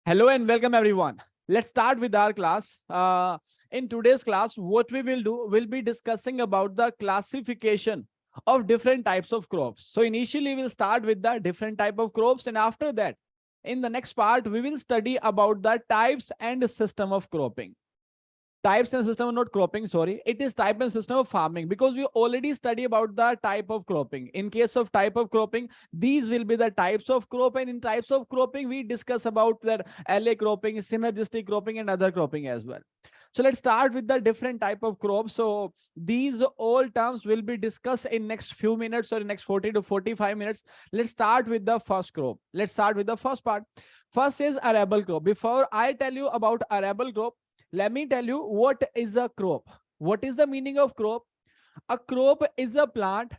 Hello and welcome everyone. Let's start with our class. In today's class, what we will do, we'll be discussing about the classification of different types of crops. So initially we'll start with the different type of crops, and after that, in the next part, we will study about the types and system of cropping. Types and system of not cropping, sorry, it is type and system of farming, because we already study about the type of cropping. In case of type of cropping, these will be the types of crop, and in types of cropping we discuss about the LA cropping, synergistic cropping, and other cropping as well. So let's start with the different type of crops. So these all terms will be discussed in next few minutes or in next 40 to 45 minutes. Let's start with the first crop. Let's start with the first part. First is arable crop. Before I tell you about arable crop, let me tell you what is a crop. What is the meaning of crop? A crop is a plant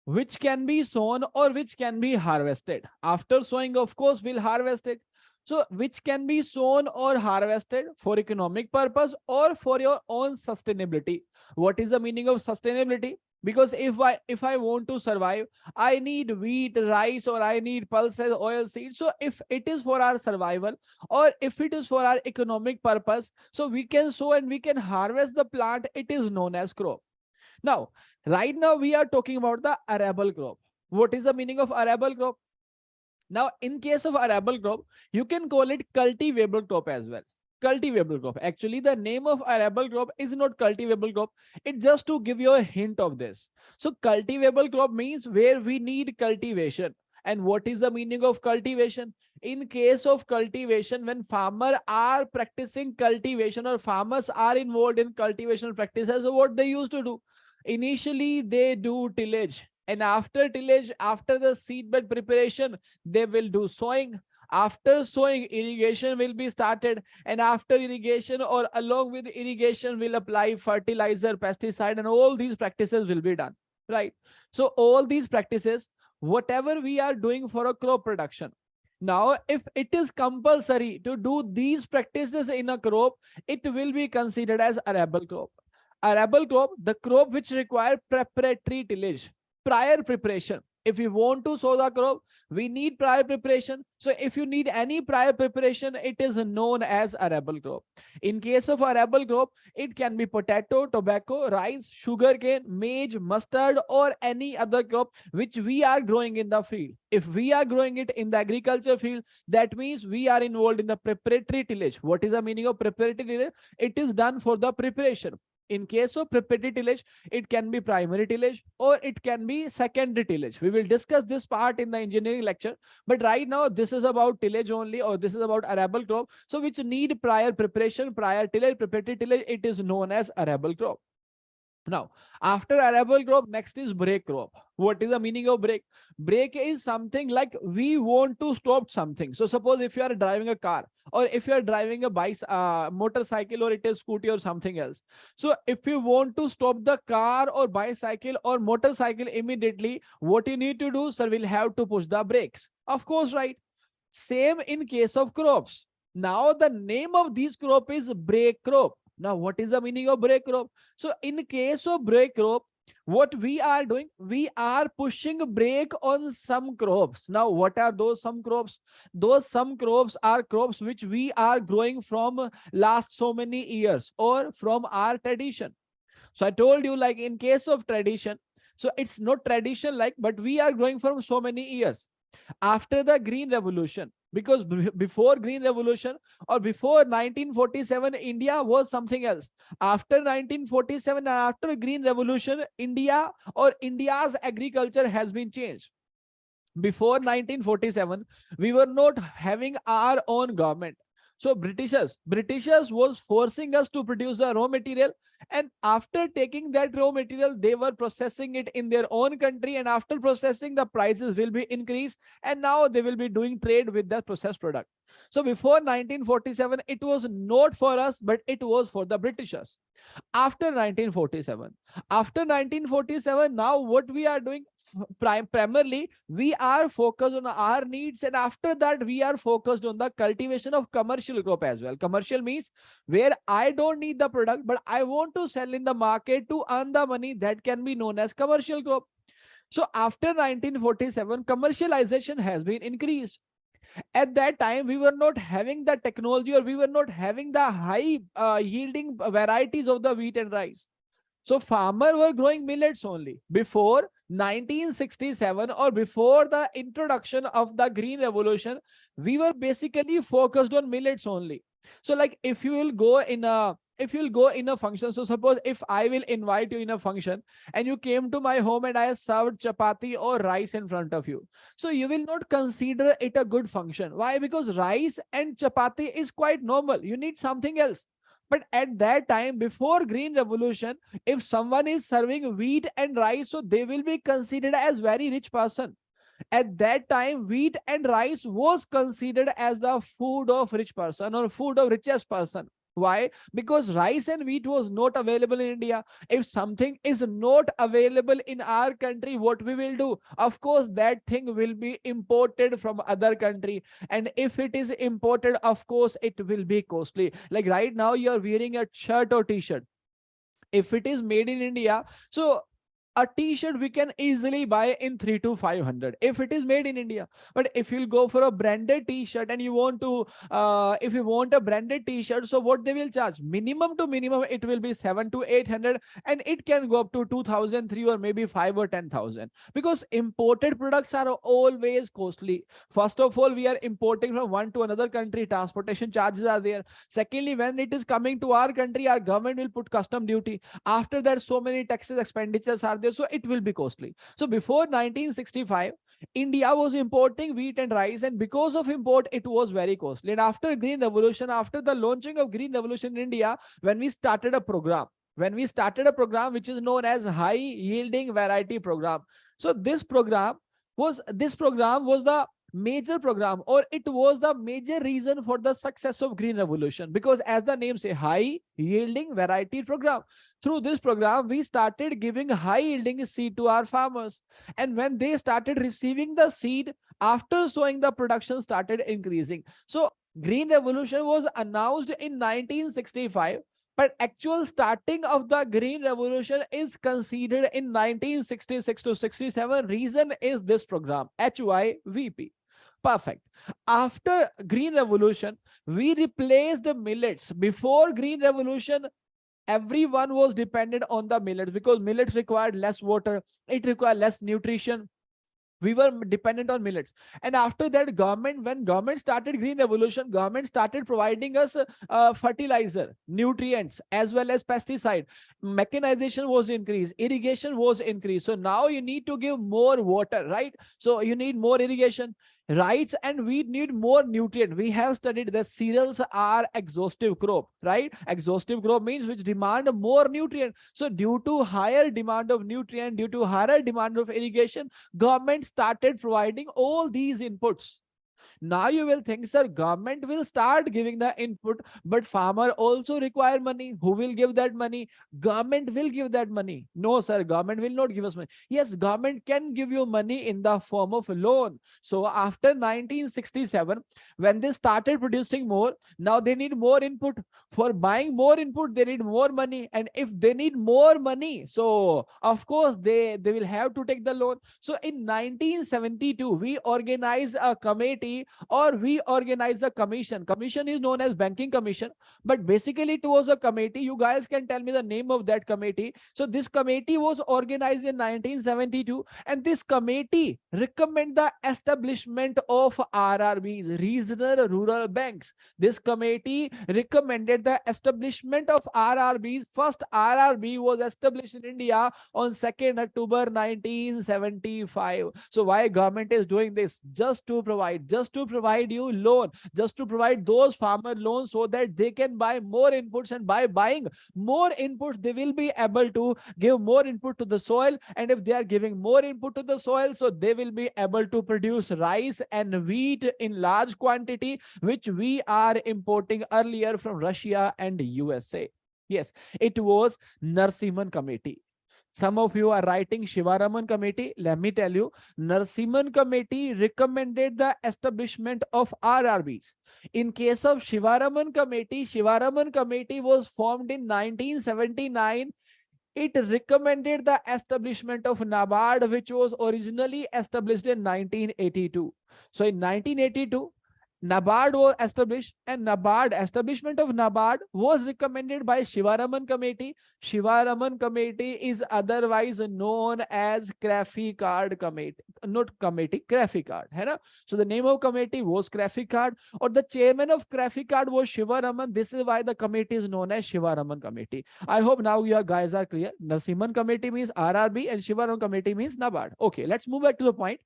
which can be sown or which can be harvested. After sowing, of course, we'll harvest it. So which can be sown or harvested for economic purpose or for your own sustainability. What is the meaning of sustainability? Because if I want to survive, I need wheat, rice, or I need pulses, oil seeds. So if it is for our survival or if it is for our economic purpose, so we can sow and we can harvest the plant, it is known as crop. Now, right now we are talking about the arable crop. What is the meaning of arable crop? Now, in case of arable crop, you can call it cultivable crop as well. Cultivable crop. Actually, the name of arable crop is not cultivable crop. It's just to give you a hint of this. So cultivable crop means where we need cultivation. And what is the meaning of cultivation? In case of cultivation, when farmers are practicing cultivation or farmers are involved in cultivation practices, so what they used to do? Initially, they do tillage. And after tillage, after the seedbed preparation, they will do sowing. After sowing, irrigation will be started. And after irrigation or along with irrigation, will apply fertilizer, pesticide, and all these practices will be done. Right. So all these practices, whatever we are doing for a crop production. Now, if it is compulsory to do these practices in a crop, it will be considered as arable crop. Arable crop, the crop which require preparatory tillage. Prior preparation. If you want to sow the crop, we need prior preparation. So if you need any prior preparation, it is known as arable crop. In case of arable crop, it can be potato, tobacco, rice, sugarcane, maize, mustard, or any other crop which we are growing in the field. If we are growing it in the agriculture field, that means we are involved in the preparatory tillage. What is the meaning of preparatory tillage? It is done for the preparation. In case of preparatory tillage, it can be primary tillage or it can be secondary tillage. We will discuss this part in the engineering lecture, but right now this is about tillage only, or this is about arable crop. So which need prior preparation, prior tillage, preparatory tillage, it is known as arable crop. Now, after arable crop, next is break crop. What is the meaning of break? Break is something like we want to stop something. So suppose if you are driving a car or if you are driving a motorcycle, or it is scooty or something else. So if you want to stop the car or bicycle or motorcycle immediately, what you need to do, sir, will have to push the brakes. Of course, right? Same in case of crops. Now the name of this crop is break crop. Now, what is the meaning of break crop? So in case of break crop, what we are doing, we are pushing brake on some crops. Now, what are those some crops? Those some crops are crops which we are growing from last so many years or from our tradition. So I told you, like in case of tradition, so it's not tradition like, but we are growing from so many years. After the Green Revolution, because before Green Revolution or before 1947, India was something else. After 1947 and after Green Revolution, India or India's agriculture has been changed. Before 1947, we were not having our own government. So Britishers was forcing us to produce the raw material, and after taking that raw material, they were processing it in their own country, and after processing, the prices will be increased, and now they will be doing trade with that processed product. So before 1947, it was not for us, but it was for the Britishers. After 1947, now what we are doing, primarily we are focused on our needs, and after that we are focused on the cultivation of commercial crop as well. Commercial means where I don't need the product, but I want to sell in the market to earn the money, that can be known as commercial crop. So after 1947, commercialization has been increased. At that time, we were not having the technology, or we were not having the high yielding varieties of the wheat and rice. So farmers were growing millets only. Before 1967, or before the introduction of the Green Revolution, we were basically focused on millets only. So like if you will go in a function, so suppose if I will invite you in a function and you came to my home and I served chapati or rice in front of you, so you will not consider it a good function. Why? Because rice and chapati is quite normal. You need something else. But at that time, before Green Revolution, if someone is serving wheat and rice, so they will be considered as very rich person. At that time, wheat and rice was considered as the food of rich person or food of richest person. Why? Because rice and wheat was not available in India. If something is not available in our country, what we will do? Of course, that thing will be imported from other country. And if it is imported, of course, it will be costly. Like right now, you are wearing a shirt or t-shirt. If it is made in India, so a t-shirt we can easily buy in 3 to 500 if it is made in India. But if you'll go for a branded t-shirt and you want to if you want a branded t-shirt, so what they will charge, minimum to minimum it will be 7 to 800, and it can go up to 2000, 3, or maybe 5 or 10,000, because imported products are always costly. First of all, we are importing from one to another country, transportation charges are there. Secondly, when it is coming to our country, our government will put custom duty. After that, so many taxes expenditures are there, so it will be costly. So before 1965, India was importing wheat and rice, and because of import, it was very costly. And after Green Revolution, after the launching of Green Revolution in India, when we started a program, which is known as High Yielding Variety Program. So this program was the major program, or it was the major reason for the success of Green Revolution, because as the name say, High Yielding Variety Program. Through this program, we started giving high yielding seed to our farmers, and when they started receiving the seed, after sowing, the production started increasing. So Green Revolution was announced in 1965, but actual starting of the Green Revolution is considered in 1966 to 67. Reason is this program, HYVP. Perfect. After Green Revolution, we replaced the millets. Before Green Revolution, everyone was dependent on the millets, because millets required less water, it required less nutrition. We were dependent on millets. And after that, when government started Green Revolution, government started providing us fertilizer, nutrients, as well as pesticide. Mechanization was increased, irrigation was increased. So now you need to give more water, right? So you need more irrigation. Rice and wheat need more nutrient. We have studied that cereals are exhaustive crop, right? Exhaustive crop means which demand more nutrient. So due to higher demand of nutrient, due to higher demand of irrigation, government started providing all these inputs. Now you will think, sir, government will start giving the input, but farmer also require money. Who will give that money? Government will give that money. No, sir, government will not give us money. Yes, government can give you money in the form of loan. So after 1967, when they started producing more, now they need more input. For buying more input, they need more money. And if they need more money, so of course they will have to take the loan. So in 1972, we organized a committee, or we organize a commission. Commission is known as Banking Commission, but basically it was a committee. You guys can tell me the name of that committee. So this committee was organized in 1972, and this committee recommend the establishment of RRBs, regional rural banks. This committee recommended the establishment of RRBs. First RRB was established in India on 2nd October 1975. So why government is doing this? Just to provide you loan, just to provide those farmer loans, so that they can buy more inputs, and by buying more inputs, they will be able to give more input to the soil. And if they are giving more input to the soil, so they will be able to produce rice and wheat in large quantity, which we are importing earlier from Russia and USA. Yes, it was Narsimhan Committee. Some of you are writing Shivaraman Committee. Let me tell you, Narsimhan Committee recommended the establishment of RRBs. In case of Shivaraman Committee was formed in 1979. It recommended the establishment of NABARD, which was originally established in 1982. So in 1982, NABARD was established, and establishment of NABARD was recommended by Shivaraman Committee. Shivaraman Committee is otherwise known as Crafty Card Committee, not committee, Crafty Card. है ना? So the name of committee was Crafty Card, or the chairman of Crafty Card was Shivaraman. This is why the committee is known as Shivaraman Committee. I hope now you guys are clear. Narasimhan Committee means RRB and Shivaraman Committee means NABARD. Okay, let's move back to the point.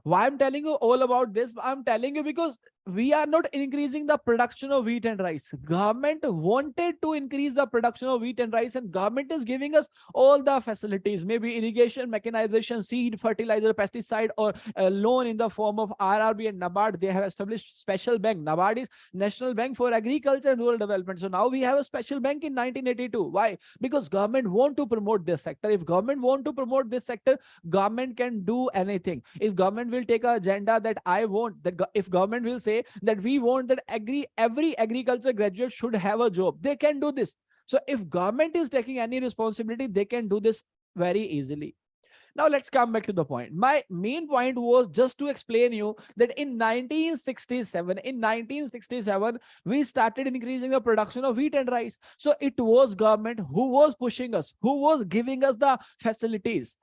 Why I'm telling you all about this? I'm telling you because we are not increasing the production of wheat and rice. Government wanted to increase the production of wheat and rice, and government is giving us all the facilities, maybe irrigation, mechanization, seed, fertilizer, pesticide, or a loan in the form of RRB and NABARD. They have established special bank. NABARD is National Bank for Agriculture and Rural Development. So now we have a special bank in 1982. Why? Because government want to promote this sector. If government want to promote this sector, government can do anything. If government will take an agenda that I want, that if government will say that we want that every agriculture graduate should have a job, they can do this. So if government is taking any responsibility, they can do this very easily. Now let's come back to the point. My main point was just to explain you that in 1967, we started increasing the production of wheat and rice. So it was government who was pushing us, who was giving us the facilities,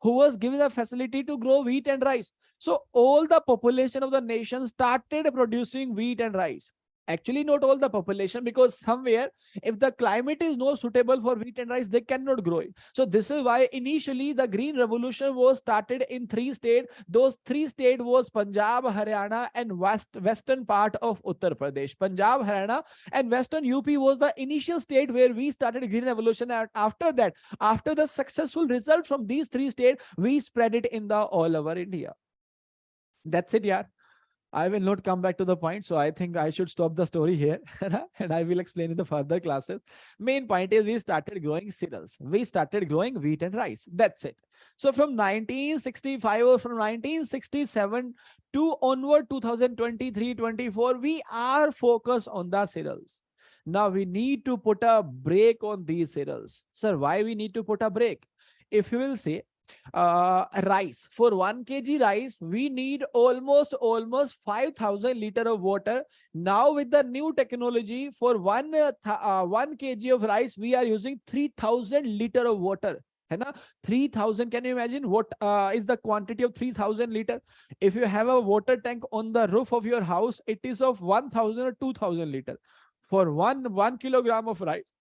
who was giving the facility to grow wheat and rice. So all the population of the nation started producing wheat and rice. Actually, not all the population, because somewhere if the climate is not suitable for wheat and rice, they cannot grow it. So this is why initially the green revolution was started in 3 states. Those 3 states was Punjab, Haryana, and western part of Uttar Pradesh. Punjab, Haryana, and western UP was the initial state where we started green revolution. And after that, after the successful result from these 3 states, we spread it in the all over India. That's it, yeah. I will not come back to the point. So I think I should stop the story here and I will explain in the further classes. Main point is we started growing cereals. We started growing wheat and rice. That's it. So from 1965 or from 1967 to onward 2023-24, we are focused on the cereals. Now we need to put a break on these cereals. Sir, why we need to put a break? If you will say, rice, for 1 kg rice we need almost 5,000 liter of water. Now with the new technology, for 1 kg of rice we are using 3,000 liter of water. 3,000, can you imagine what is the quantity of 3,000 liter? If you have a water tank on the roof of your house, it is of 1,000 or 2,000 liter. For 1 kilogram of rice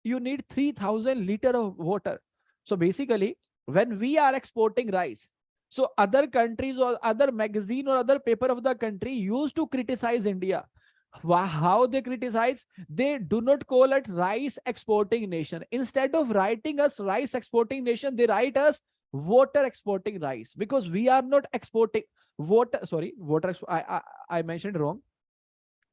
you need 3,000 liter of water. So basically, when we are exporting rice, so other countries or other magazine or other paper of the country used to criticize India. How they criticize? They do not call it rice exporting nation. Instead of writing us rice exporting nation, they write us water exporting rice, because we are not exporting water. Sorry, water. I mentioned wrong.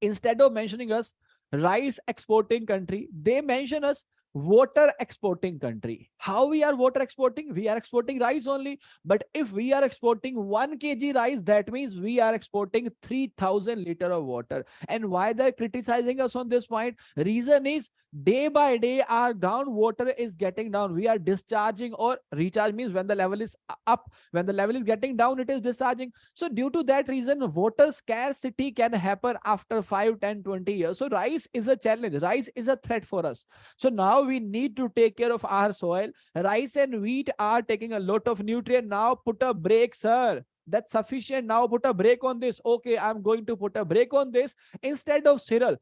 Instead of mentioning us rice exporting country, they mention us water exporting country. How we are water exporting? We are exporting rice only. But if we are exporting 1 kg rice, that means we are exporting 3,000 liter of water. And why they're criticizing us on this point? Reason is, day by day our groundwater is getting down. We are discharging, or recharge means when the level is up, when the level is getting down, it is discharging. So due to that reason, water scarcity can happen after 5, 10, 20 years. So rice is a challenge. Rice is a threat for us. So now we need to take care of our soil. Rice and wheat are taking a lot of nutrient. Now put a break, sir. That's sufficient. Now put a break on this. Okay, I'm going to put a break on this. Instead of cereal,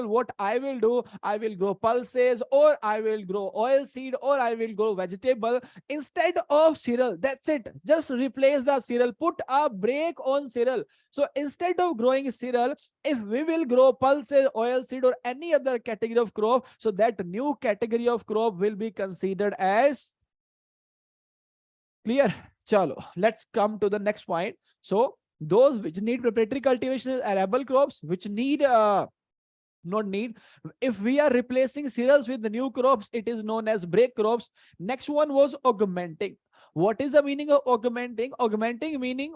what I will do, I will grow pulses, or I will grow oil seed, or I will grow vegetable instead of cereal. That's it. Just replace the cereal. Put a break on cereal. So instead of growing cereal, if we will grow pulses, oil seed, or any other category of crop, so that new category of crop will be considered as clear. Chalo, let's come to the next point. So those which need preparatory cultivation is arable crops, which need not need. If we are replacing cereals with the new crops, it is known as break crops. Next one was augmenting. What is the meaning of augmenting? Augmenting meaning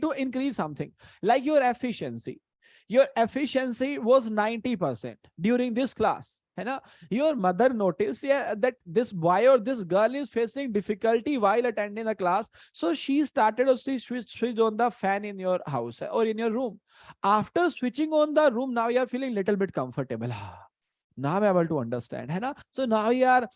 to increase something, like your efficiency. Your efficiency was 90% during this class. है ना? Your mother noticed, yeah, that this boy or this girl is facing difficulty while attending the class, so she started, or she switched on the fan in your house or in your room. After switching on the room, now you are feeling little bit comfortable. Now I'm able to understand, है ना? So now you are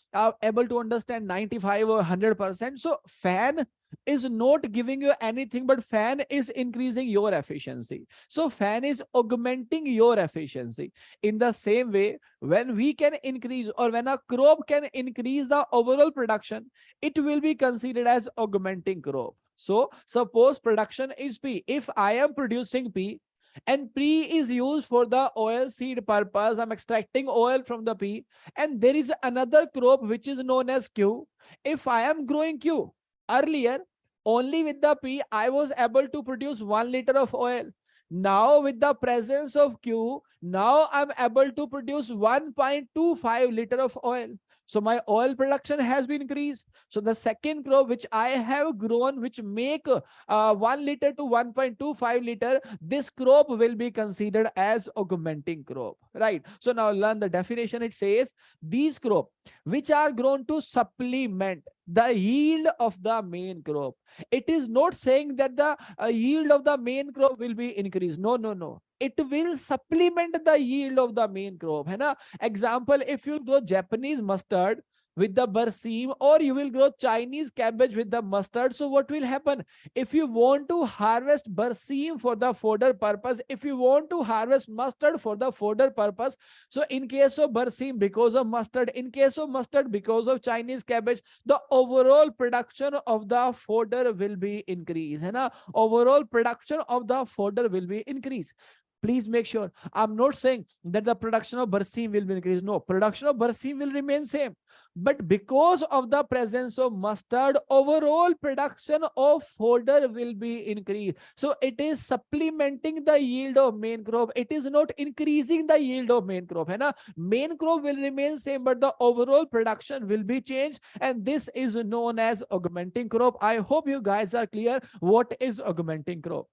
able to understand 95 or 100%. So fan is not giving you anything, but fan is increasing your efficiency. So fan is augmenting your efficiency. In the same way, when we can increase, or when a crop can increase the overall production, it will be considered as augmenting crop. So suppose production is P. If I am producing P, and P is used for the oil seed purpose, I'm extracting oil from the P, and there is another crop which is known as Q. If I am growing Q, earlier only with the P I was able to produce 1 liter of oil. Now with the presence of Q, now I'm able to produce 1.25 liter of oil. So my oil production has been increased. So the second crop which I have grown, which make 1 liter to 1.25 liter, this crop will be considered as augmenting crop, right? So now learn the definition. It says these crop which are grown to supplement the yield of the main crop. It is not saying that the yield of the main crop will be increased. No, no, no. It will supplement the yield of the main crop. है ना? Example, if you grow Japanese mustard with the berseem, or you will grow Chinese cabbage with the mustard, so what will happen? If you want to harvest berseem for the fodder purpose, if you want to harvest mustard for the fodder purpose, so in case of berseem because of mustard, in case of mustard because of Chinese cabbage, the overall production of the fodder will be increased, है ना? Overall production of the fodder will be increased. Please make sure, I'm not saying that the production of berseem will be increased. No, production of berseem will remain same. But because of the presence of mustard, overall production of fodder will be increased. So it is supplementing the yield of main crop. It is not increasing the yield of main crop. है ना? Main crop will remain same, but the overall production will be changed. And this is known as augmenting crop. I hope you guys are clear what is augmenting crop.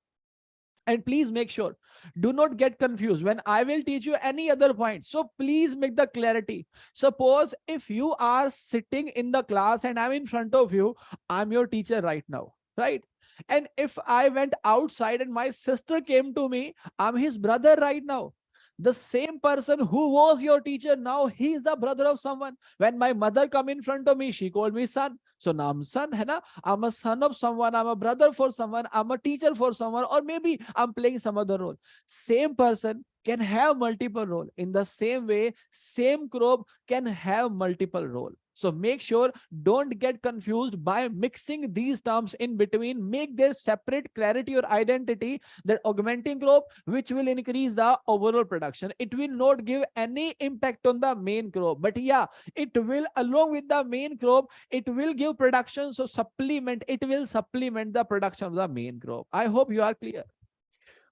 And please make sure, do not get confused when I will teach you any other point. So please make the clarity. Suppose if you are sitting in the class and I'm in front of you, I'm your teacher right now, right? And if I went outside and my sister came to me, I'm his brother right now. The same person who was your teacher, now he is the brother of someone. When my mother come in front of me, she called me son. So now I'm son, है ना? I'm a son of someone, I'm a brother for someone, I'm a teacher for someone, or maybe I'm playing some other role. Same person can have multiple role. In the same way, same crop can have multiple role. So make sure, don't get confused by mixing these terms in between. Make their separate clarity or identity. That augmenting crop, which will increase the overall production. It will not give any impact on the main crop. But yeah, it will, along with the main crop, it will give production. So supplement, it will supplement the production of the main crop. I hope you are clear.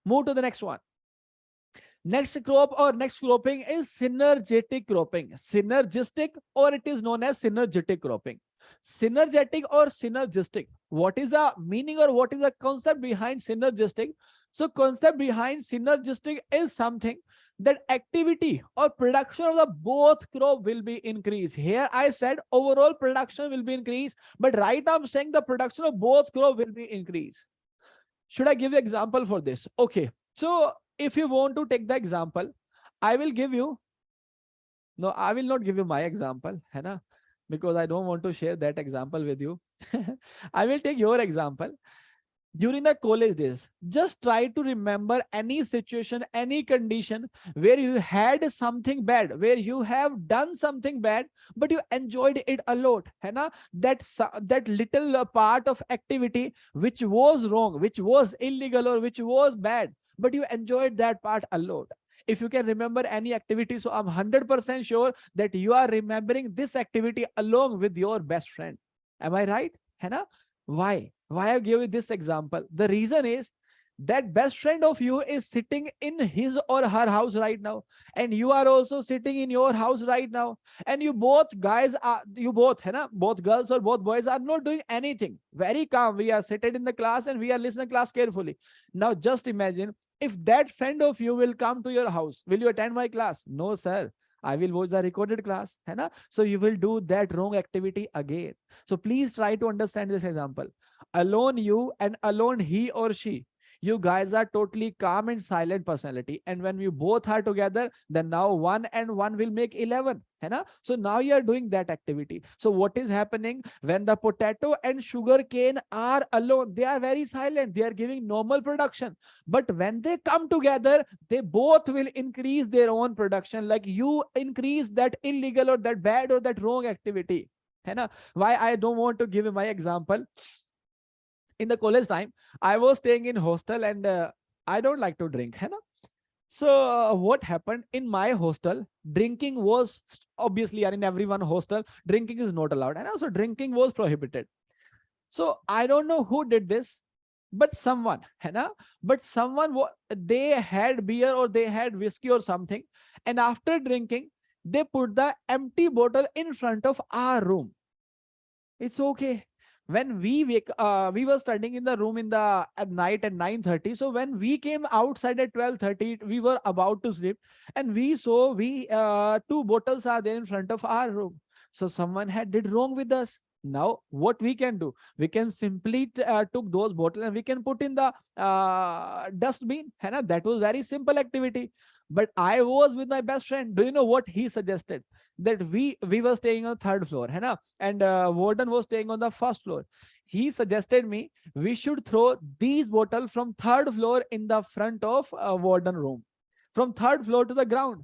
Move to the next one. Next crop or next cropping is synergetic cropping. Synergistic, or it is known as synergetic cropping. Synergetic or synergistic. What is the meaning or what is the concept behind synergistic? So concept behind synergistic is something that activity or production of the both crop will be increased. Here I said overall production will be increased, but right now I'm saying the production of both crop will be increased. Should I give you example for this? Okay. So if you want to take the example, I will give you, no, I will not give you my example, है ना? Because I don't want to share that example with you. I will take your example. During the college days, just try to remember any situation, any condition where you had something bad, where you have done something bad, but you enjoyed it a lot. है ना? That little part of activity which was wrong, which was illegal, or which was bad, but you enjoyed that part a lot. If you can remember any activity, so I'm 100% sure that you are remembering this activity along with your best friend. Am I right? है ना? Why I give you this example? The reason is that best friend of you is sitting in his or her house right now, and you are also sitting in your house right now, and you both guys are, you both, है ना, both girls or both boys are not doing anything, very calm. We are seated in the class and we are listening class carefully. Now just imagine if that friend of you will come to your house. Will you attend my class? No, sir. I will watch the recorded class, है ना? So you will do that wrong activity again. So please try to understand this example. Alone you and alone he or she. You guys are totally calm and silent personality. And when you both are together, then now 1 and 1 will make 11. है ना? So now you are doing that activity. So what is happening when the potato and sugar cane are alone? They are very silent. They are giving normal production. But when they come together, they both will increase their own production. Like you increase that illegal or that bad or that wrong activity. है ना? Why I don't want to give my example. In the college time, I was staying in hostel and I don't like to drink. है ना? So what happened in my hostel, drinking was obviously, in everyone hostel, drinking is not allowed. And also drinking was prohibited. So I don't know who did this, but someone, है ना? But someone, they had beer or they had whiskey or something. And after drinking, they put the empty bottle in front of our room. It's okay. When we we were studying in the room at night at 9:30. So when we came outside at 12:30, we were about to sleep, and we saw two bottles are there in front of our room. So someone had did wrong with us. Now what we can do? We can simply took those bottles and we can put in the dustbin. है ना? That was very simple activity. But I was with my best friend. Do you know what he suggested? That we were staying on the third floor, है ना? And warden was staying on the first floor. He suggested me we should throw these bottles from third floor in the front of warden room, from third floor to the ground.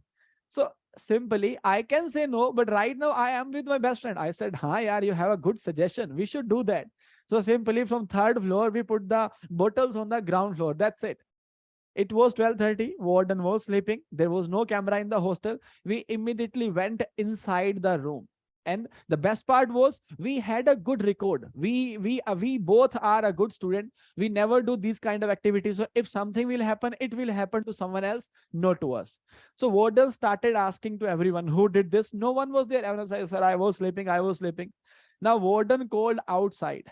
So simply I can say no, but right now I am with my best friend. I said, hi, yaar, you have a good suggestion. We should do that. So simply from third floor, we put the bottles on the ground floor. That's it. It was 12:30. Warden was sleeping. There was no camera in the hostel. We immediately went inside the room. And the best part was we had a good record. We both are a good student. We never do these kind of activities. So if something will happen, it will happen to someone else, not to us. So warden started asking to everyone who did this. No one was there. Everyone said, sir, I was sleeping. I was sleeping. Now warden called outside.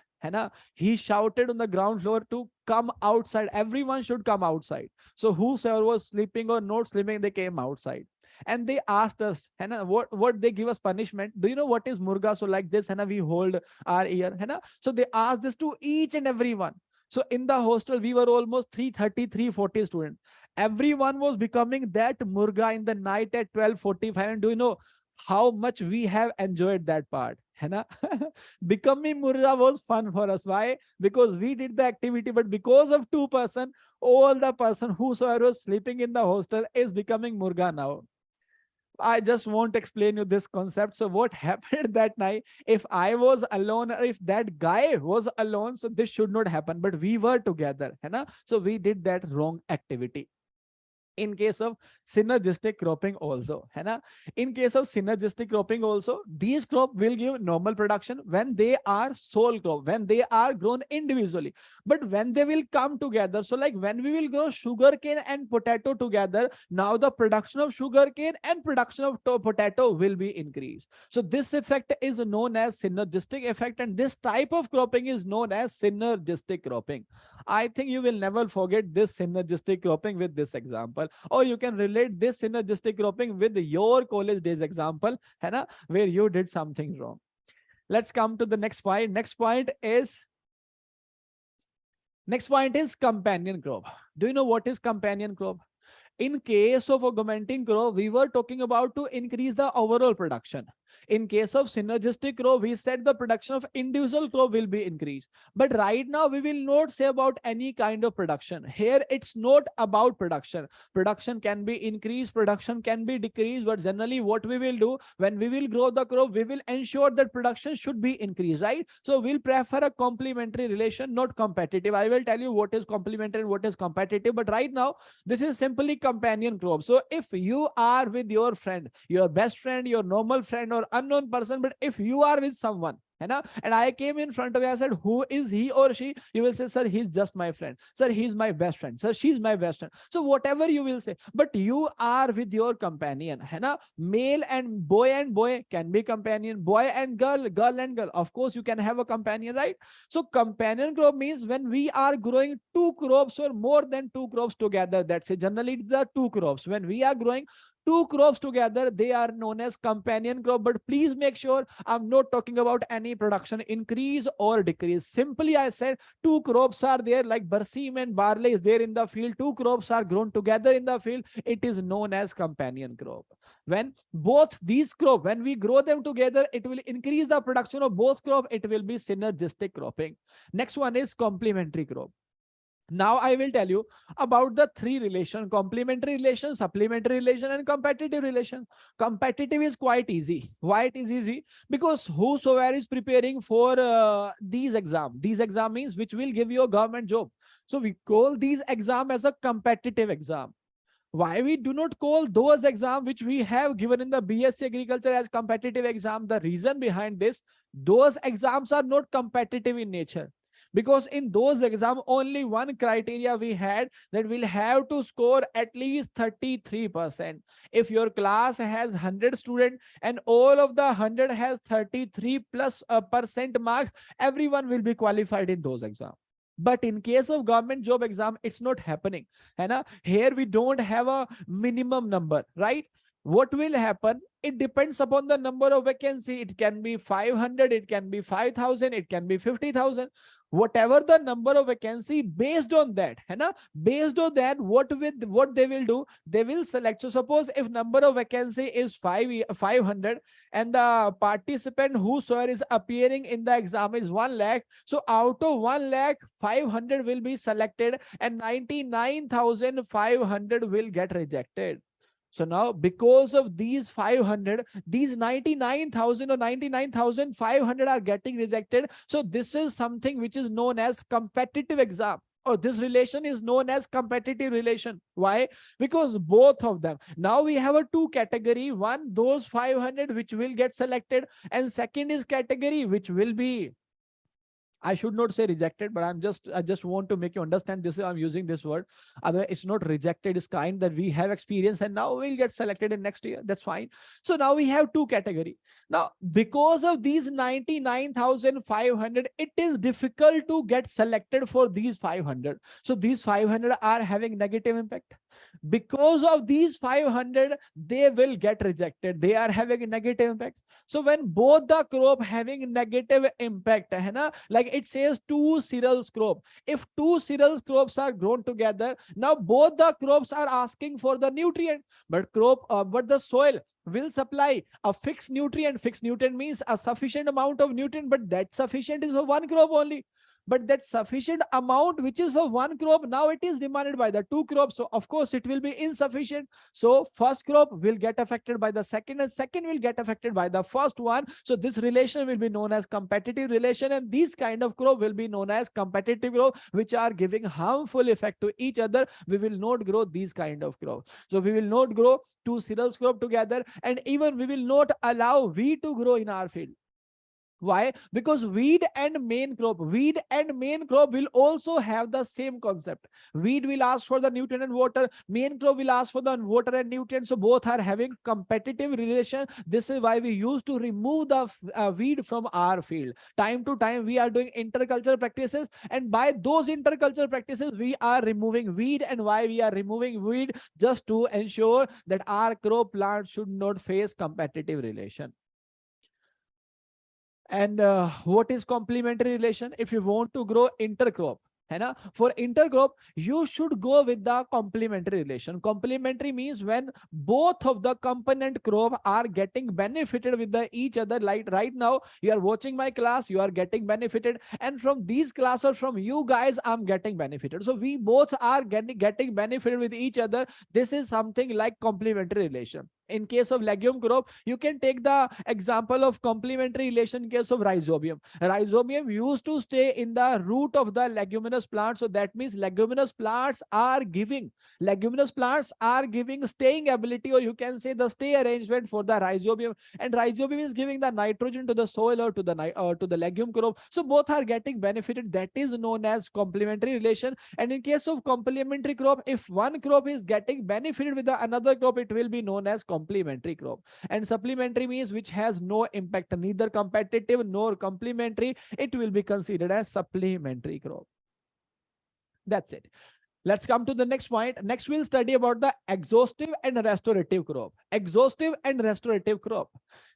He shouted on the ground floor to come outside. Everyone should come outside. So whosoever was sleeping or not sleeping, they came outside. And they asked us, what they give us punishment. Do you know what is murga? So like this, we hold our ear. So they asked this to each and everyone. So in the hostel, we were almost 330, 340 students. Everyone was becoming that murga in the night at 12:45. And do you know how much we have enjoyed that part? Becoming murga was fun for us. Why? Because we did the activity, but because of 2%, all the person whosoever was sleeping in the hostel is becoming murga now. I just want to explain you this concept. So what happened that night, if I was alone or if that guy was alone, so this should not happen, but we were together. So we did that wrong activity. In case of synergistic cropping also, in case of synergistic cropping also, these crop will give normal production when they are sole crop, when they are grown individually. But when they will come together, so like when we will grow sugarcane and potato together, now the production of sugarcane and production of potato will be increased. So this effect is known as synergistic effect, and this type of cropping is known as synergistic cropping. I think you will never forget this synergistic cropping with this example, or you can relate this synergistic cropping with your college days example, where you did something wrong. Let's come to the next point. Next point is companion crop. Do you know what is companion crop? In case of augmenting crop, we were talking about to increase the overall production. In case of synergistic crop, we said the production of individual crop will be increased. But right now, we will not say about any kind of production. Here, it's not about production. Production can be increased, production can be decreased. But generally, what we will do, when we will grow the crop, we will ensure that production should be increased, right? So we'll prefer a complementary relation, not competitive. I will tell you what is complementary and what is competitive. But right now, this is simply companion crop. So if you are with your friend, your best friend, your normal friend or unknown person, but if you are with someone, and I came in front of you, I said, who is he or she? You will say, sir, he's just my friend. Sir, he's my best friend. Sir, she's my best friend. So whatever you will say, but you are with your companion. Male and boy can be companion. Boy and girl, girl and girl. Of course, you can have a companion, right? So companion crop means when we are growing two crops or more than two crops together. That's it. Generally, the two crops. When we are growing two crops together, they are known as companion crop. But please make sure I'm not talking about any production increase or decrease. Simply I said two crops are there, like barsim and barley is there in the field, two crops are grown together in the field, it is known as companion crop. When both these crop, when we grow them together, it will increase the production of both crop, it will be synergistic cropping. Next one is complementary crop. Now I will tell you about the three relation: complementary relation, supplementary relation, and competitive relation. Competitive is quite easy. Why it is easy? Because whosoever is preparing for these exam means which will give you a government job. So we call these exam as a competitive exam. Why we do not call those exam which we have given in the BSc Agriculture as competitive exam? The reason behind this, those exams are not competitive in nature, because in those exam only one criteria we had, that we'll have to score at least 33%. If your class has 100 students and all of the 100 has 33 plus percent marks, everyone will be qualified in those exams. But in case of government job exam, it's not happening. And here we don't have a minimum number, right? What will happen? It depends upon the number of vacancy. It can be 500, it can be 5,000, it can be 50,000. Whatever the number of vacancy, based on that, based on that, what they will do, they will select. So suppose if number of vacancy is 500 and the participant whosoever is appearing in the exam is 1 lakh, so out of 1 lakh 500 will be selected and 99,500 will get rejected. So now because of these 500, these 99,000 or 99,500 are getting rejected. So this is something which is known as competitive exam, or this relation is known as competitive relation. Why? Because both of them. Now we have a two category. One, those 500 which will get selected, and second is category which will be, I should not say rejected, but I just want to make you understand this. I'm using this word. Otherwise, it's not rejected. It's kind that we have experience and now we'll get selected in next year. That's fine. So now we have two category. Now, because of these 99,500, it is difficult to get selected for these 500. So these 500 are having negative impact. Because of these 500, they will get rejected. They are having a negative impact. So when both the crop having negative impact, like it says two cereals crop. If two cereals crops are grown together, now both the crops are asking for the nutrient, but the soil will supply a fixed nutrient. Fixed nutrient means a sufficient amount of nutrient, but that sufficient is for one crop only. But that sufficient amount which is for one crop, now it is demanded by the two crops. So of course it will be insufficient. So first crop will get affected by the second, and second will get affected by the first one. So this relation will be known as competitive relation, and these kind of crop will be known as competitive crop, which are giving harmful effect to each other. We will not grow these kind of crop. So we will not grow two cereals crop together, and even we will not allow wheat to grow in our field. Why? Because weed and main crop will also have the same concept. Weed will ask for the nutrient and water, main crop will ask for the water and nutrients. So both are having competitive relation. This is why we used to remove the weed from our field. Time to time we are doing intercultural practices, and by those intercultural practices we are removing weed. And why we are removing weed? Just to ensure that our crop plant should not face competitive relation. And what is complementary relation? If you want to grow intercrop, for intercrop, you should go with the complementary relation. Complementary means when both of the component crop are getting benefited with each other. Like right now, you are watching my class, you are getting benefited, and from these class or from you guys, I'm getting benefited. So we both are getting benefited with each other. This is something like complementary relation. In case of legume crop, you can take the example of complementary relation in case of rhizobium. Rhizobium used to stay in the root of the leguminous plant. So that means leguminous plants are giving staying ability, or you can say the stay arrangement for the rhizobium. And rhizobium is giving the nitrogen to the soil or to the legume crop. So both are getting benefited. That is known as complementary relation. And in case of complementary crop, if one crop is getting benefited with the another crop, it will be known as complementary crop. And supplementary means which has no impact, neither competitive nor complementary. It will be considered as supplementary crop. That's it. Let's come to the next point. Next, we'll study about the exhaustive and restorative crop. Exhaustive and restorative crop.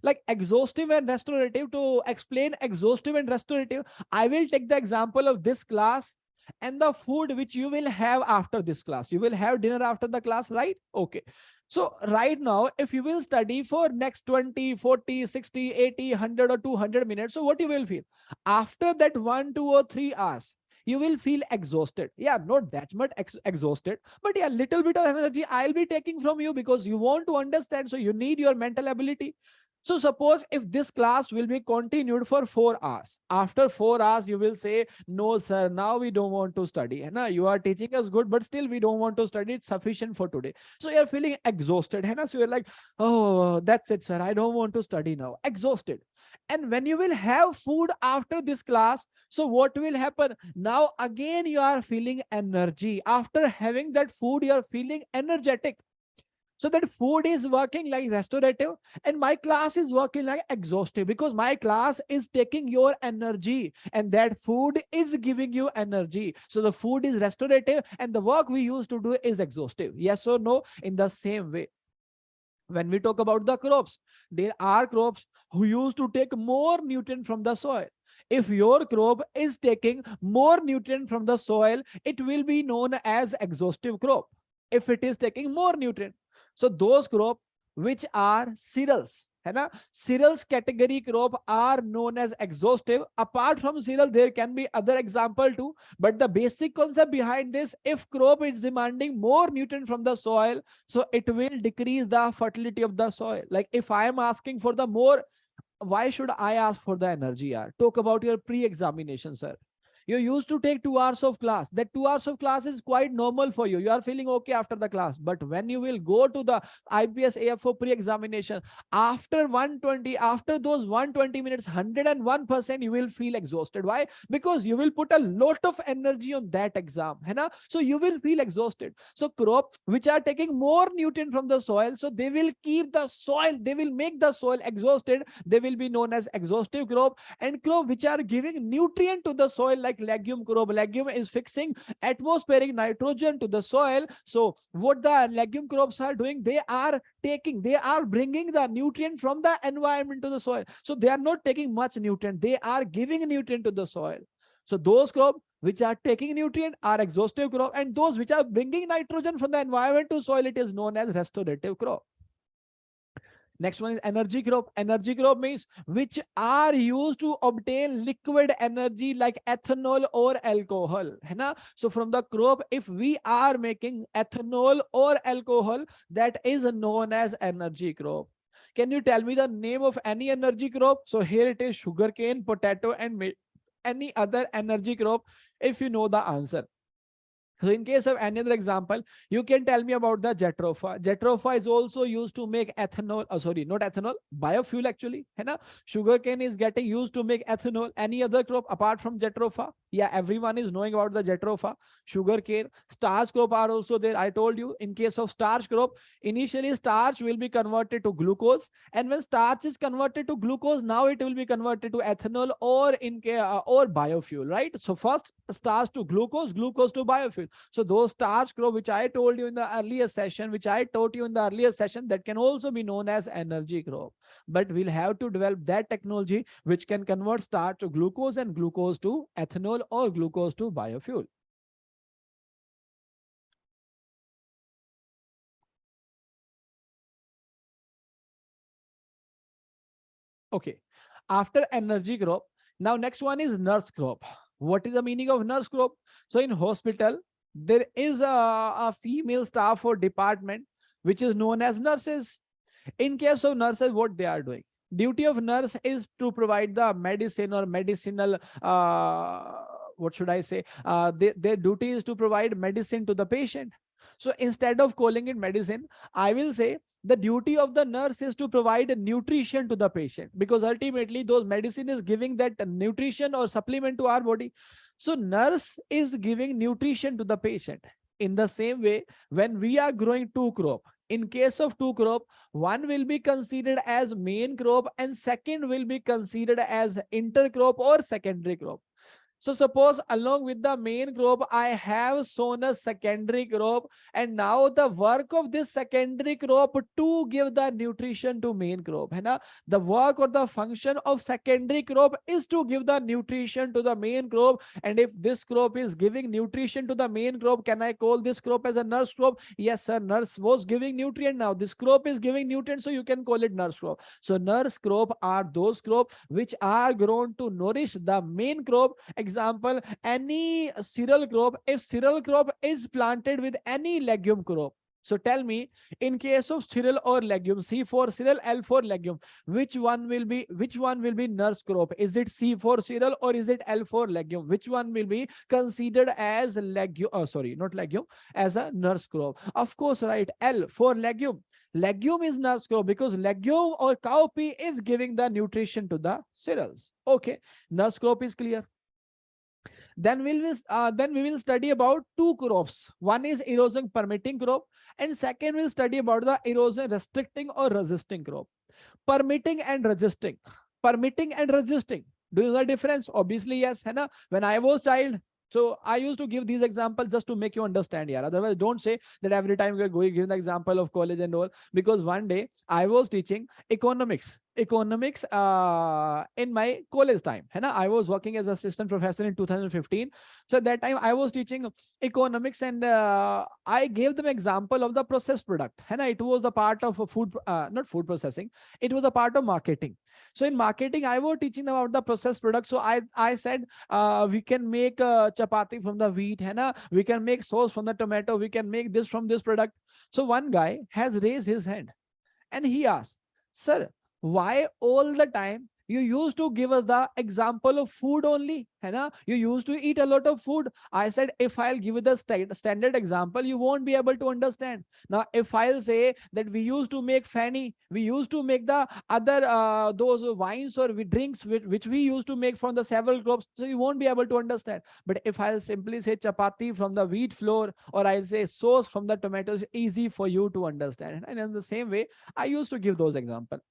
Like exhaustive and restorative, to explain exhaustive and restorative, I will take the example of this class and the food which you will have after this class. You will have dinner after the class, right? Okay. So right now, if you will study for next 20, 40, 60, 80, 100 or 200 minutes, so what you will feel? After that 1, 2 or 3 hours, you will feel exhausted. Yeah, not that much exhausted, but yeah, little bit of energy I'll be taking from you because you want to understand. So you need your mental ability. So suppose if this class will be continued for 4 hours, after 4 hours, you will say, no, sir, now we don't want to study. Hai, you are teaching us good, but still we don't want to study. It's sufficient for today. So you're feeling exhausted. Hai, so you're like, oh, that's it, sir. I don't want to study now. Exhausted. And when you will have food after this class, so what will happen? Now again, you are feeling energy. After having that food, you are feeling energetic. So that food is working like restorative and my class is working like exhaustive, because my class is taking your energy and that food is giving you energy. So the food is restorative and the work we used to do is exhaustive. Yes or no? In the same way, when we talk about the crops, there are crops who used to take more nutrient from the soil. If your crop is taking more nutrient from the soil, it will be known as exhaustive crop. If it is taking more nutrient, so those crop which are cereals, है ना, cereals category crop are known as exhaustive. Apart from cereal, there can be other example too, but the basic concept behind this, if crop is demanding more nutrient from the soil, so it will decrease the fertility of the soil. Like if I am asking for the more, why should I ask for the energy? Yaar, talk about your pre-examination, sir. You used to take 2 hours of class. That 2 hours of class is quite normal for you. You are feeling okay after the class. But when you will go to the IBPS AFO pre-examination, after 120, after those 120 minutes, 101%, you will feel exhausted. Why? Because you will put a lot of energy on that exam. Hai na? So you will feel exhausted. So crop which are taking more nutrient from the soil, so they will keep the soil, they will make the soil exhausted. They will be known as exhaustive crop. And crop which are giving nutrient to the soil, like legume crop. Legume is fixing atmospheric nitrogen to the soil. So what the legume crops are doing, they are bringing the nutrient from the environment to the soil. So they are not taking much nutrient, they are giving nutrient to the soil. So those crops which are taking nutrient are exhaustive crop, and those which are bringing nitrogen from the environment to soil, it is known as restorative crop. Next one is energy crop. Energy crop means which are used to obtain liquid energy like ethanol or alcohol. है ना? So from the crop, if we are making ethanol or alcohol, that is known as energy crop. Can you tell me the name of any energy crop? So here it is: sugarcane, potato, and any other energy crop, if you know the answer. So in case of any other example, you can tell me about the jatropha. Jatropha is also used to make ethanol. Sorry, not ethanol, biofuel actually. है ना? Sugarcane is getting used to make ethanol. Any other crop apart from jatropha? Yeah, everyone is knowing about the jatropha. Sugarcane, starch crop are also there. I told you, in case of starch crop, initially starch will be converted to glucose, and when starch is converted to glucose, now it will be converted to ethanol or or biofuel, right? So first starch to glucose, glucose to biofuel. So those starch crop which I told you in the earlier session, that can also be known as energy crop. But we'll have to develop that technology which can convert starch to glucose and glucose to ethanol or glucose to biofuel. Okay. After energy crop, now next one is nurse crop. What is the meaning of nurse crop? So in hospital, there is a female staff or department which is known as nurses. In case of nurses, what they are doing? Duty of nurse is to provide the medicine or medicinal, what should I say? Their duty is to provide medicine to the patient. So instead of calling it medicine, I will say the duty of the nurse is to provide nutrition to the patient, because ultimately those medicine is giving that nutrition or supplement to our body. So nurse is giving nutrition to the patient. In the same way, when we are growing two crop, in case of two crop, one will be considered as main crop and second will be considered as intercrop or secondary crop. So suppose along with the main crop, I have sown a secondary crop, and now the work of this secondary crop to give the nutrition to main crop, है ना? The work or the function of secondary crop is to give the nutrition to the main crop. And if this crop is giving nutrition to the main crop, can I call this crop as a nurse crop? Yes, sir. Nurse was giving nutrient. Now this crop is giving nutrient, so you can call it nurse crop. So nurse crop are those crops which are grown to nourish the main crop. Example, any cereal crop. If cereal crop is planted with any legume crop, so tell me, in case of cereal or legume, C for cereal, L for legume, which one will be nurse crop? Is it C for cereal or is it L for legume? Which one will be considered as legume? Oh, sorry, not legume, as a nurse crop. Of course, right, L for legume. Legume is nurse crop because legume or cowpea is giving the nutrition to the cereals. Okay, nurse crop is clear. Then we will study about two crops. One is erosion permitting crop, and second we'll study about the erosion restricting or resisting crop. Permitting and resisting. Permitting and resisting. Do you know the difference? Obviously, yes. है ना? When I was child, so I used to give these examples just to make you understand. Yeah. Otherwise, don't say that every time we're going give the example of college and all. Because one day I was teaching economics in my college time, है ना? I was working as assistant professor in 2015. So at that time I was teaching economics, and I gave them example of the processed product, है ना? It was the part of food, not food processing, it was a part of marketing. So in marketing I was teaching about the processed product. So I said we can make chapati from the wheat, है ना? We can make sauce from the tomato, we can make this from this product. So one guy has raised his hand and he asked, sir, why all the time you used to give us the example of food only, है ना? You used to eat a lot of food. I said, if I'll give you the standard example, you won't be able to understand. Now if I'll say that we used to make fanny, we used to make the other those wines or drinks which we used to make from the several crops, so you won't be able to understand. But if I'll simply say chapati from the wheat flour, or I'll say sauce from the tomatoes, easy for you to understand. And in the same way I used to give those examples.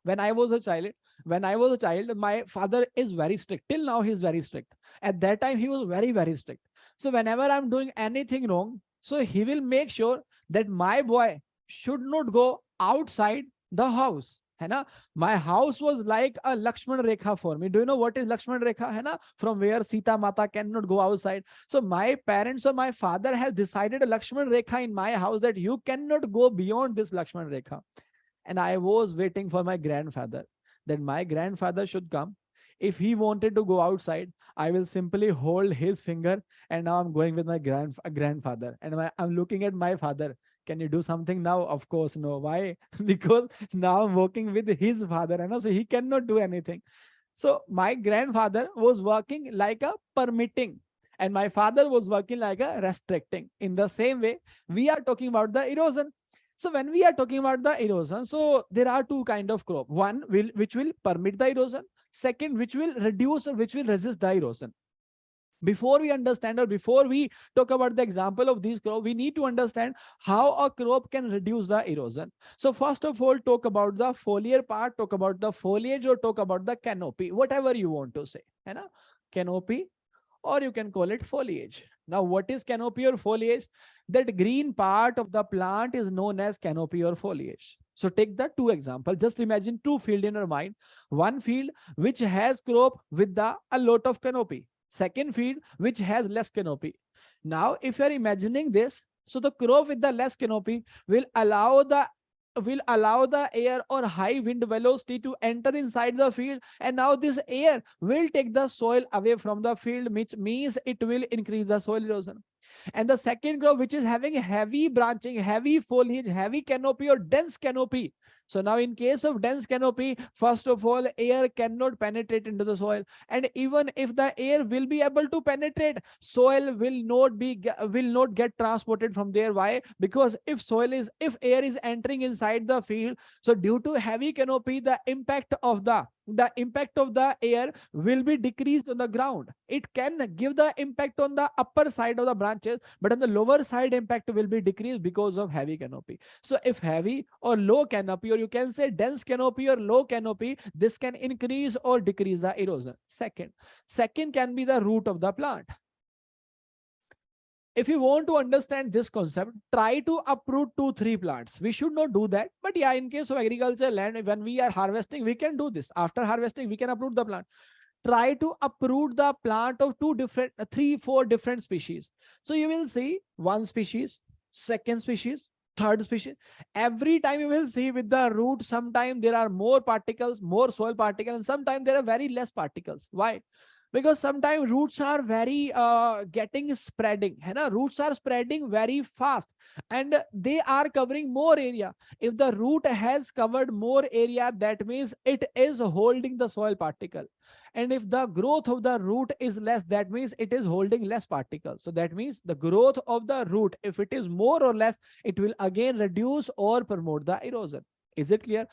When I was a child, my father is very strict. Till now, he's very strict. At that time, he was very, very strict. So whenever I'm doing anything wrong, so he will make sure that my boy should not go outside the house. है ना? My house was like a Lakshman Rekha for me. Do you know what is Lakshman Rekha? है ना? From where Sita Mata cannot go outside. So my parents or my father has decided a Lakshman Rekha in my house that you cannot go beyond this Lakshman Rekha. And I was waiting for my grandfather, that my grandfather should come. If he wanted to go outside, I will simply hold his finger, and now I'm going with my grandfather. And I'm looking at my father. Can you do something now? Of course, no. Why? Because now I'm working with his father, and so he cannot do anything. So my grandfather was working like a permitting, and my father was working like a restricting. In the same way, we are talking about the erosion. So when we are talking about the erosion, so there are two kind of crop. One which will permit the erosion. Second, which will reduce or which will resist the erosion. Before we understand, or before we talk about the example of these crop, we need to understand how a crop can reduce the erosion. So first of all, talk about the foliar part, talk about the foliage, or talk about the canopy, whatever you want to say. है ना? Canopy, or you can call it foliage. Now, what is canopy or foliage? That green part of the plant is known as canopy or foliage. So take the two examples. Just imagine two fields in your mind. One field which has crop with a lot of canopy. Second field which has less canopy. Now, if you're imagining this, so the crop with the less canopy will allow the air or high wind velocity to enter inside the field, and now this air will take the soil away from the field, which means it will increase the soil erosion. And the second crop which is having heavy branching, heavy foliage, heavy canopy or dense canopy. So now in case of dense canopy, first of all, air cannot penetrate into the soil, and even if the air will be able to penetrate, soil will not get transported from there. Why? Because if air is entering inside the field, so due to heavy canopy, the impact of the the impact of the air will be decreased on the ground. It can give the impact on the upper side of the branches, but on the lower side impact will be decreased because of heavy canopy. So if heavy or low canopy, or you can say dense canopy or low canopy, this can increase or decrease the erosion. Second can be the root of the plant. If you want to understand this concept, try to uproot 2-3 plants. We should not do that, but yeah, in case of agriculture land, when we are harvesting, we can do this. After harvesting, we can uproot the plant. Try to uproot the plant of 3-4 different species. So you will see one species, second species, third species. Every time you will see with the root, sometimes there are more particles, more soil particles, and sometimes there are very less particles. Why? Because sometimes roots are very getting spreading, roots are spreading very fast, and they are covering more area. If the root has covered more area, that means it is holding the soil particle. And if the growth of the root is less, that means it is holding less particles. So that means the growth of the root, if it is more or less, it will again reduce or promote the erosion. Is it clear?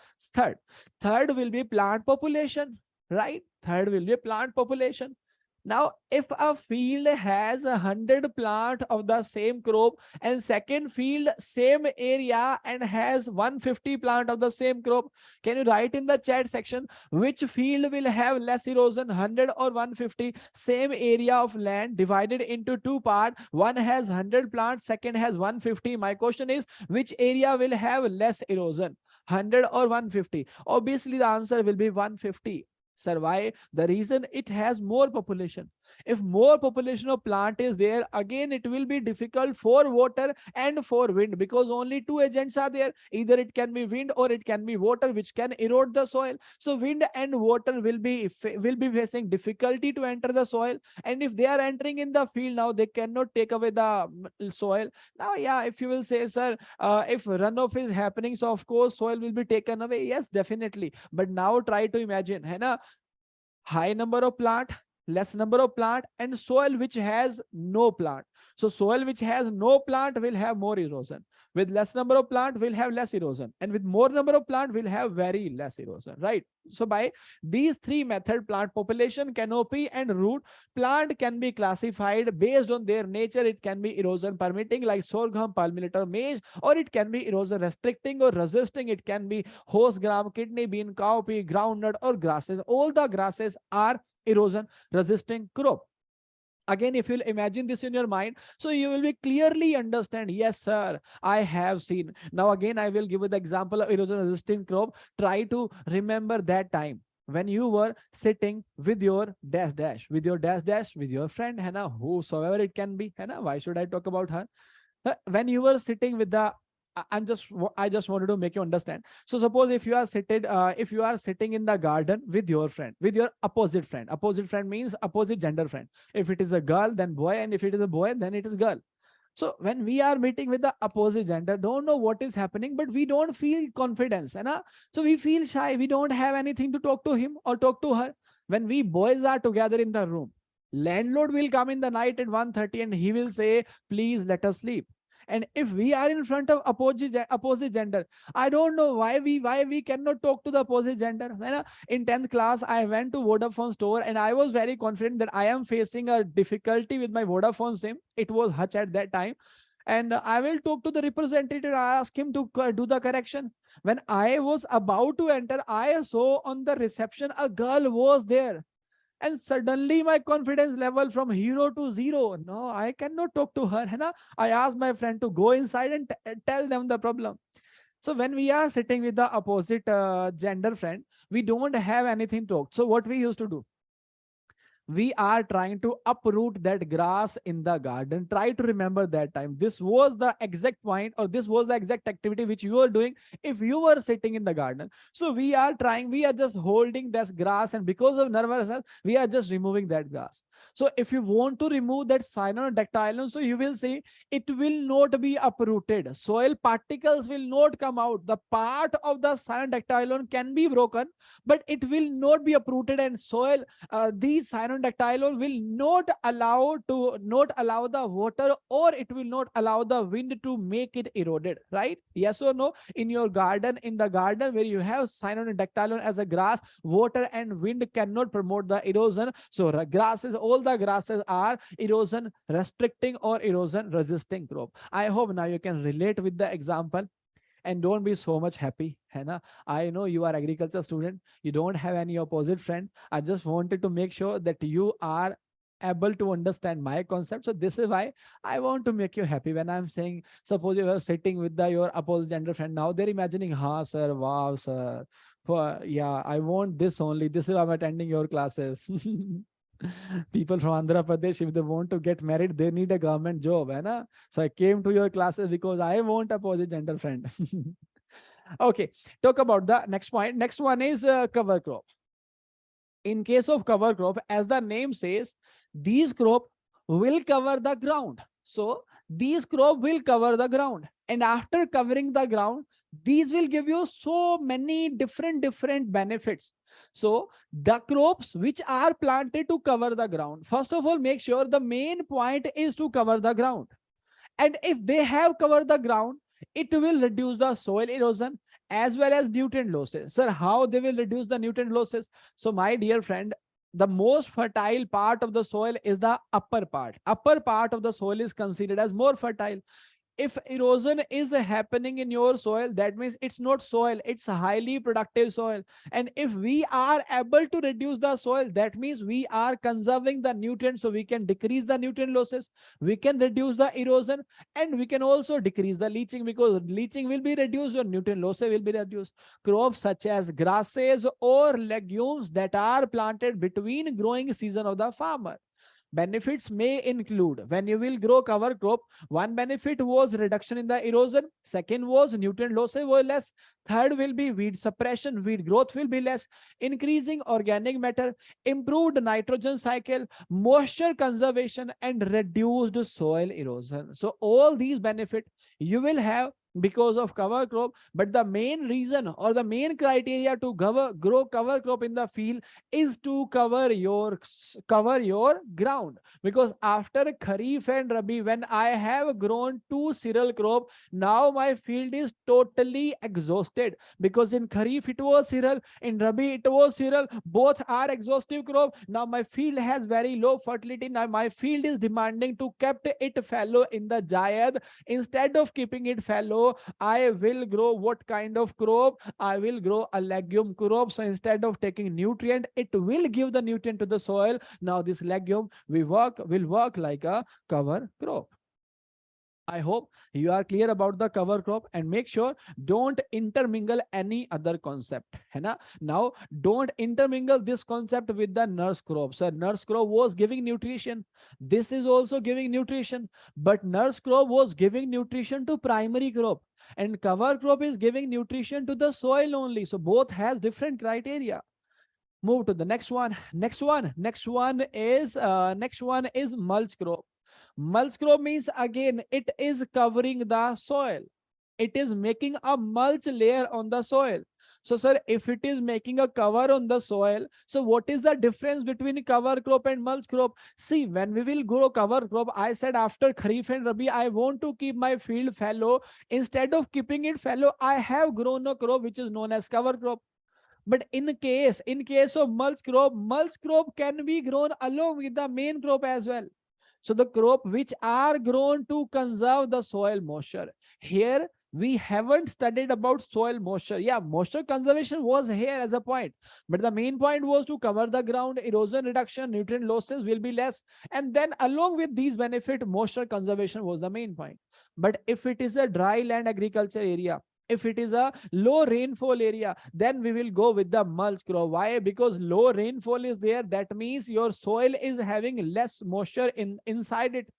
Third will be plant population, right? Third will be plant population. Now, if a field has 100 plant of the same crop, and second field same area and has 150 plant of the same crop, can you write in the chat section which field will have less erosion, 100 or 150? Same area of land divided into two parts. One has 100 plants, second has 150. My question is, which area will have less erosion, 100 or 150? Obviously, the answer will be 150. Sir, why? The reason, it has more population. If more population of plant is there, again it will be difficult for water and for wind, because only two agents are there. Either it can be wind or it can be water, which can erode the soil. So wind and water will be facing difficulty to enter the soil, and if they are entering in the field, now they cannot take away the soil. Now, yeah, if you will say, sir, if runoff is happening, so of course soil will be taken away. Yes, definitely. But now try to imagine, high number of plant, less number of plant, and soil which has no plant. So soil which has no plant will have more erosion. With less number of plant will have less erosion, and with more number of plant will have very less erosion, right? So by these three methods, plant population, canopy, and root, plant can be classified based on their nature. It can be erosion permitting like sorghum, palmillet, or maize, or it can be erosion restricting or resisting. It can be horse gram, kidney bean, cowpea, groundnut, or grasses. All the grasses are erosion resisting crop. Again, if you'll imagine this in your mind, so you will be clearly understand, yes sir, I have seen. Now again, I will give you the example of erosion resistant crop. Try to remember that time when you were sitting with your with your friend, whosoever it can be, why should I talk about her? When you were sitting with the, I just wanted to make you understand. So suppose if you are sitting in the garden with your friend, with your opposite friend means opposite gender friend. If it is a girl, then boy, and if it is a boy, then it is girl. So when we are meeting with the opposite gender, don't know what is happening, but we don't feel confidence, so we feel shy. We don't have anything to talk to him or talk to her. When we boys are together in the room, landlord will come in the night at 1:30 and he will say, please let us sleep. And if we are in front of opposite gender, I don't know why we cannot talk to the opposite gender. In 10th class, I went to Vodafone store and I was very confident that I am facing a difficulty with my Vodafone SIM. It was Hutch at that time. And I will talk to the representative. I ask him to do the correction. When I was about to enter, I saw on the reception a girl was there. And suddenly my confidence level from 0 to 0. No, I cannot talk to her. I asked my friend to go inside and tell them the problem. So when we are sitting with the opposite gender friend, we don't have anything to talk. So what we used to do? We are trying to uproot that grass in the garden. Try to remember that time. This was the exact point, or this was the exact activity which you were doing if you were sitting in the garden. So we are just holding this grass, and because of nervousness, we are just removing that grass. So if you want to remove that cyanodactylon, so you will see it will not be uprooted. Soil particles will not come out. The part of the cyanodactylon can be broken, but it will not be uprooted, and soil, these cyanodactylon cyanodactylon will not allow the water, or it will not allow the wind to make it eroded, right? Yes or no? In your garden, in the garden where you have cyanodactylon as a grass, water and wind cannot promote the erosion. So grasses, all the grasses are erosion restricting or erosion resisting crop. I hope now you can relate with the example and don't be so much happy, है ना? I know you are agriculture student, you don't have any opposite friend. I just wanted to make sure that you are able to understand my concept. So this is why I want to make you happy when I'm saying, suppose you are sitting with your opposite gender friend, now they're imagining, ha sir, wow sir, for yeah, I want this only, this is why I'm attending your classes. People from Andhra Pradesh, if they want to get married, they need a government job, है ना? So I came to your classes because I want opposite gender friend. Okay, talk about the next point. Next one is cover crop. In case of cover crop, as the name says, these crop will cover the ground. So these crop will cover the ground, and after covering the ground, these will give you so many different benefits. So the crops which are planted to cover the ground, first of all, make sure the main point is to cover the ground. And if they have covered the ground, it will reduce the soil erosion as well as nutrient losses. Sir, how they will reduce the nutrient losses? So my dear friend, the most fertile part of the soil is the upper part. Upper part of the soil is considered as more fertile. If erosion is happening in your soil, that means it's not soil, it's a highly productive soil. And if we are able to reduce the soil, that means we are conserving the nutrients, so we can decrease the nutrient losses, we can reduce the erosion, and we can also decrease the leaching, because leaching will be reduced, your nutrient losses will be reduced. Crops such as grasses or legumes that are planted between growing season of the farmer, benefits may include, when you will grow cover crop, one benefit was reduction in the erosion, second was nutrient losses were less, third will be weed suppression, weed growth will be less, increasing organic matter, improved nitrogen cycle, moisture conservation, and reduced soil erosion. So all these benefits you will have because of cover crop. But the main reason or the main criteria to grow cover crop in the field is to cover your ground. Because after Kharif and Rabi, when I have grown two cereal crop, now my field is totally exhausted, because in Kharif it was cereal, in Rabi it was cereal, both are exhaustive crop. Now my field has very low fertility. Now my field is demanding to keep it fallow in the Jayad. Instead of keeping it fallow, I will grow what kind of crop? I will grow a legume crop. So instead of taking nutrient, it will give the nutrient to the soil. Now this legume will work like a cover crop. I hope you are clear about the cover crop, and make sure don't intermingle any other concept. है ना? Now don't intermingle this concept with the nurse crop. So nurse crop was giving nutrition. This is also giving nutrition, but nurse crop was giving nutrition to primary crop, and cover crop is giving nutrition to the soil only. So both has different criteria. Move to the next one. Next one is mulch crop. Mulch crop means, again, it is covering the soil. It is making a mulch layer on the soil. So sir, if it is making a cover on the soil, so what is the difference between cover crop and mulch crop? See, when we will grow cover crop, I said after Kharif and Rabi, I want to keep my field fallow. Instead of keeping it fallow, I have grown a crop which is known as cover crop. But in case of mulch crop can be grown along with the main crop as well. So the crop which are grown to conserve the soil moisture. Here we haven't studied about soil moisture. Yeah, moisture conservation was here as a point, but the main point was to cover the ground, erosion reduction, nutrient losses will be less. And then along with these benefit, moisture conservation was the main point. But if it is a dry land agriculture area, if it is a low rainfall area, then we will go with the mulch crop. Why? Because low rainfall is there. That means your soil is having less moisture inside it.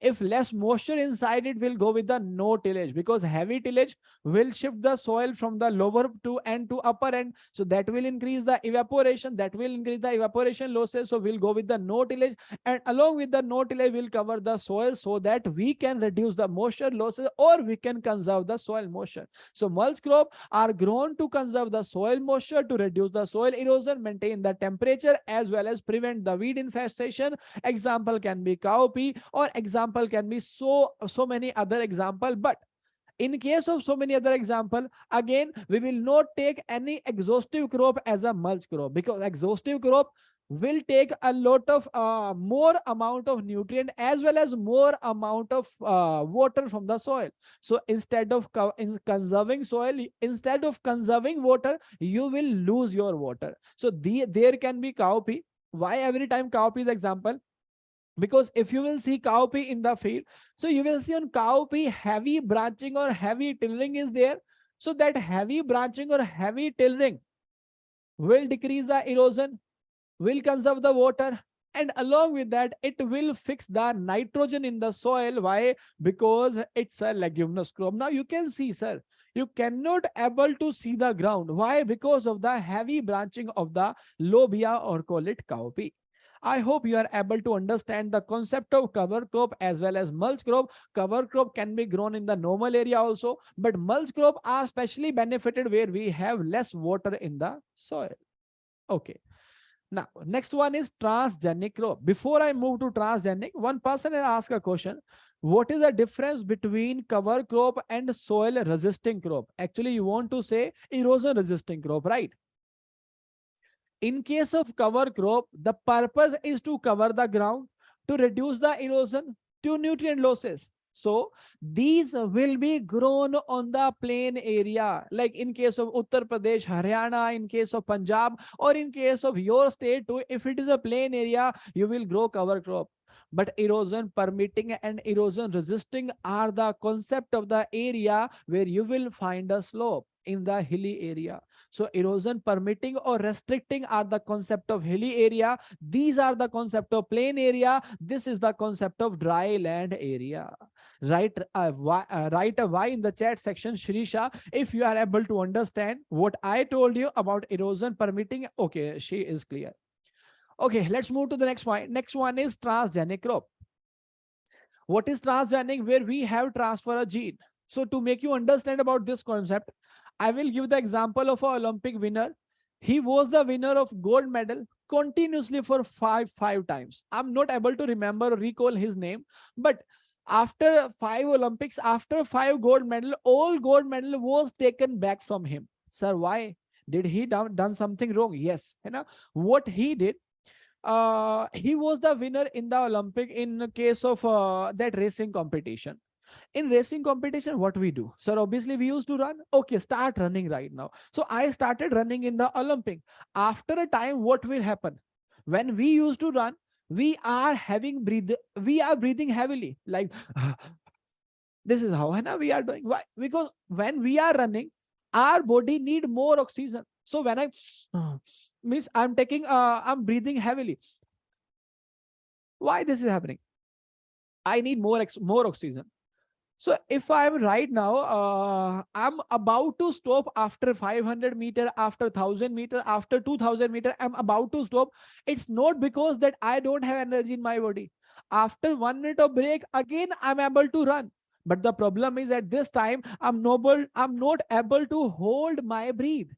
If less moisture inside, it will go with the no tillage, because heavy tillage will shift the soil from the lower to end to upper end. So that will increase the evaporation, that will increase the evaporation losses. So we'll go with the no tillage, and along with the no tillage, we'll cover the soil so that we can reduce the moisture losses, or we can conserve the soil moisture. So mulch crop are grown to conserve the soil moisture, to reduce the soil erosion, maintain the temperature, as well as prevent the weed infestation. Example can be cowpea, or example can be so many other example. But in case of so many other example, again, we will not take any exhaustive crop as a mulch crop, because exhaustive crop will take a lot of more amount of nutrient, as well as more amount of water from the soil. So instead of conserving soil, instead of conserving water, you will lose your water. So there can be cowpea. Why every time cowpea is example? Because if you will see cowpea in the field, so you will see on cowpea heavy branching or heavy tilling is there. So that heavy branching or heavy tilling will decrease the erosion, will conserve the water, and along with that, it will fix the nitrogen in the soil. Why? Because it's a leguminous crop. Now you can see, sir, you cannot able to see the ground. Why? Because of the heavy branching of the lobia, or call it cowpea. I hope you are able to understand the concept of cover crop as well as mulch crop. Cover crop can be grown in the normal area also, but mulch crop are specially benefited where we have less water in the soil. Okay. Now, next one is transgenic crop. Before I move to transgenic, one person has asked a question. What is the difference between cover crop and soil resisting crop? Actually, you want to say erosion resisting crop, right? In case of cover crop, the purpose is to cover the ground, to reduce the erosion, to nutrient losses. So these will be grown on the plain area, like in case of Uttar Pradesh, Haryana, in case of Punjab, or in case of your state too. If it is a plain area, you will grow cover crop. But erosion permitting and erosion resisting are the concept of the area where you will find a slope in the hilly area. So erosion permitting or restricting are the concept of hilly area. These are the concept of plain area. This is the concept of dry land area. Write a Y in the chat section, Shrisha, if you are able to understand what I told you about erosion permitting. Okay, she is clear. Okay, let's move to the next point. Next one is transgenic crop. What is transgenic? Where we have transfer a gene. So to make you understand about this concept, I will give the example of an Olympic winner. He was the winner of gold medal continuously for five times. I'm not able to remember or recall his name, but after 5 Olympics, after 5 gold medal, all gold medal was taken back from him. Sir, why? Did he done something wrong? Yes. You know what he did? He was the winner in the Olympic in case of that racing competition. In racing competition, what we do? Sir, obviously we used to run. Okay, start running right now. So I started running in the Olympic. After a time, what will happen? When we used to run, we are breathing heavily. Like this is how we are doing. Why? Because when we are running, our body need more oxygen. So when I means I'm breathing heavily. Why this is happening? I need more oxygen. So if I'm right now, I'm about to stop after 500 meter, after 1000 meter, after 2000 meter, I'm about to stop. It's not because that I don't have energy in my body. After 1 minute of break, again, I'm able to run. But the problem is at this time, I'm not able to hold my breath.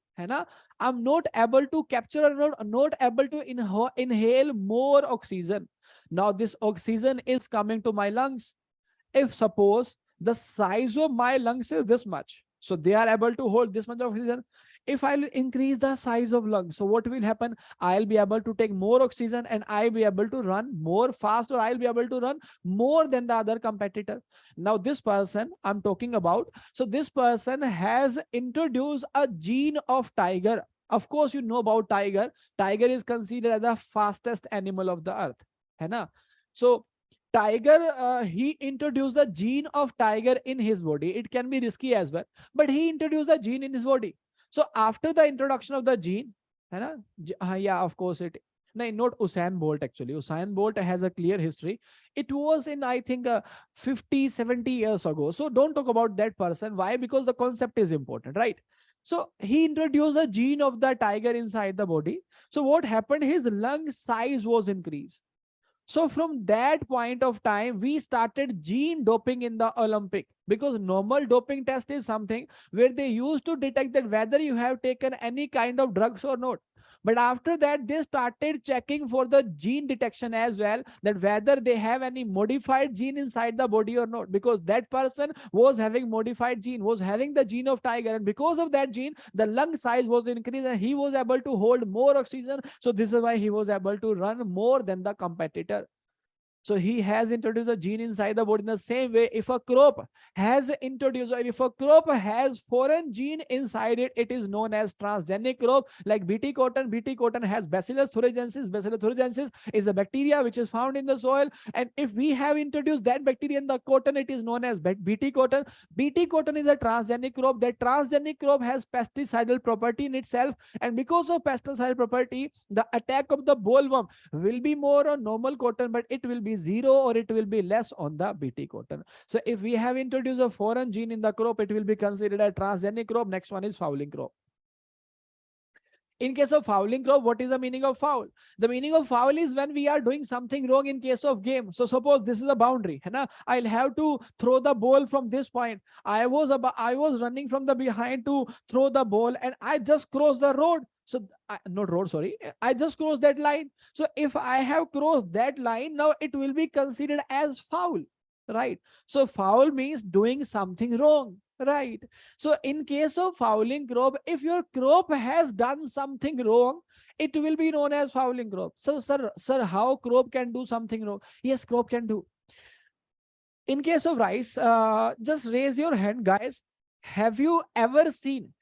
I'm not able to capture or not able to inhale more oxygen. Now this oxygen is coming to my lungs. If suppose the size of my lungs is this much, so they are able to hold this much oxygen. If I'll increase the size of lungs, so what will happen? I'll be able to take more oxygen and I'll be able to run more fast, or I'll be able to run more than the other competitor. Now this person I'm talking about, so this person has introduced a gene of tiger. Of course, you know about tiger. Tiger is considered as the fastest animal of the earth. So tiger, he introduced the gene of tiger in his body. It can be risky as well, but he introduced the gene in his body. So after the introduction of the gene, yeah, of course it. No, not Usain Bolt actually. Usain Bolt has a clear history. It was in, I think, 50, 70 years ago. So don't talk about that person. Why? Because the concept is important, right? So he introduced a gene of the tiger inside the body. So what happened? His lung size was increased. So from that point of time, we started gene doping in the Olympic, because normal doping test is something where they used to detect that whether you have taken any kind of drugs or not. But after that, they started checking for the gene detection as well, that whether they have any modified gene inside the body or not, because that person was having modified gene, was having the gene of tiger, and because of that gene, the lung size was increased and he was able to hold more oxygen. So this is why he was able to run more than the competitor. So he has introduced a gene inside the body. In the same way, if a crop has introduced, or if a crop has foreign gene inside it, it is known as transgenic crop. Like BT cotton. BT cotton has Bacillus thuringiensis. Bacillus thuringiensis is a bacteria which is found in the soil. And if we have introduced that bacteria in the cotton, it is known as BT cotton. BT cotton is a transgenic crop. That transgenic crop has pesticidal property in itself. And because of pesticidal property, the attack of the bollworm will be more on normal cotton, but it will be zero or it will be less on the BT cotton. So if we have introduced a foreign gene in the crop, it will be considered a transgenic crop. Next one is fouling crop. In case of fouling crop, what is the meaning of foul? The meaning of foul is when we are doing something wrong in case of game. So suppose this is a boundary, है ना? I'll have to throw the ball from this point. I was running from the behind to throw the ball, and I just crossed the road. So not road, sorry. I just crossed that line. So if I have crossed that line, now it will be considered as foul, right? So foul means doing something wrong, right? So in case of fouling crop, if your crop has done something wrong, it will be known as fouling crop. So sir, how crop can do something wrong? Yes, crop can do. In case of rice, just raise your hand, guys. Have you ever seen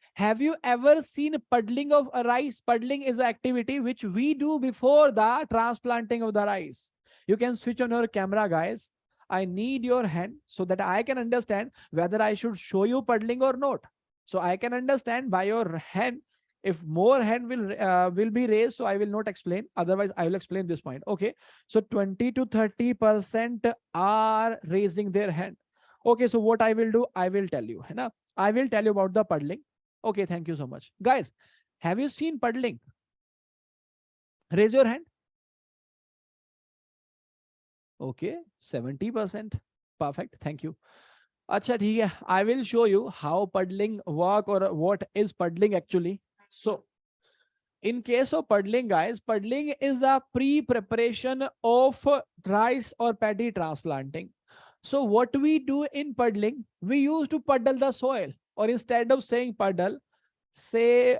puddling of a rice? Puddling is an activity which we do before the transplanting of the rice. You can switch on your camera, guys. I need your hand so that I can understand whether I should show you puddling or not. So I can understand by your hand. If more hand will be raised, so I will not explain. Otherwise, I will explain this point. Okay. So 20 to 30% are raising their hand. Okay. So what I will do, I will tell you. Hai na? I will tell you about the puddling. Okay. Thank you so much. Guys, have you seen puddling? Raise your hand. Okay. 70%. Perfect. Thank you. Acha, theek hai. I will show you how puddling work, or what is puddling actually. So in case of puddling, guys, puddling is the pre-preparation of rice or paddy transplanting. So what we do in puddling, we used to puddle the soil, or instead of saying puddle, say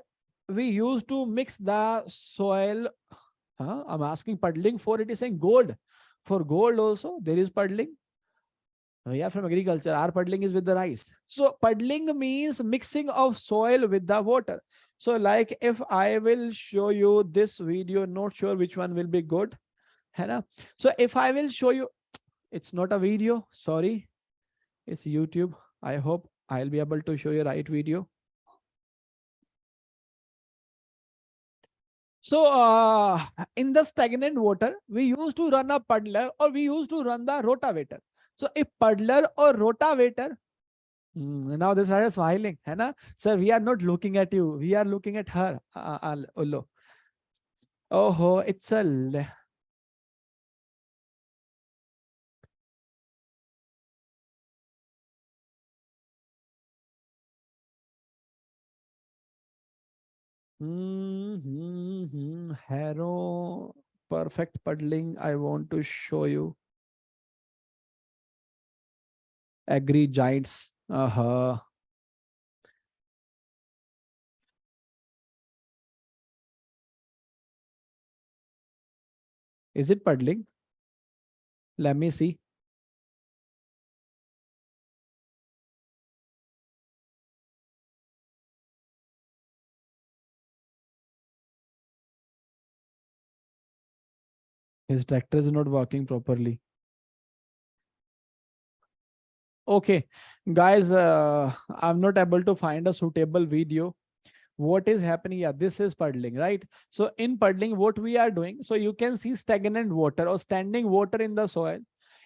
we used to mix the soil. I'm asking puddling for, it is saying gold. For gold also, there is puddling. We are from agriculture. Our puddling is with the rice. So puddling means mixing of soil with the water. So like if I will show you this video, not sure which one will be good. Hai. So if I will show you, it's not a video, sorry. It's YouTube. I hope I'll be able to show you right video. So in the stagnant water, we used to run a puddler, or we used to run the rotavator. So a puddler or rotavator, now this is smiling, है ना? Sir, we are not looking at you. We are looking at her. Oh, it's a. Harrow, perfect puddling. I want to show you. Agri giants. Is it puddling? Let me see. His tractor is not working properly. Okay, guys, I'm not able to find a suitable video. what is happening? Yeah, this is puddling, right? So in puddling, what we are doing, so you can see stagnant water or standing water in the soil.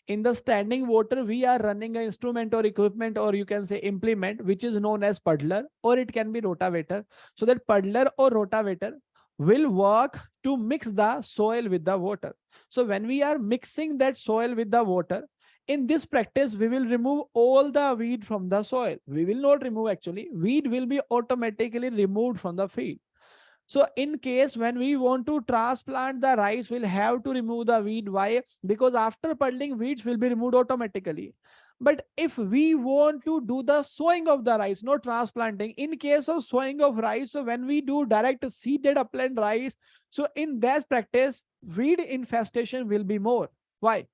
In the standing water, we are running an instrument or equipment, or you can say implement, which is known as puddler, or it can be rotavator. So that puddler or rotavator will work to mix the soil with the water. So when we are mixing that soil with the water, in this practice, we will remove all the weed from the soil. We will not remove, actually. Weed will be automatically removed from the field. So in case when we want to transplant the rice, we'll have to remove the weed. Why? Because after puddling, weeds will be removed automatically. But if we want to do the sowing of the rice, not transplanting, in case of sowing of rice, so when we do direct seeded upland rice, so in that practice, weed infestation will be more. Why?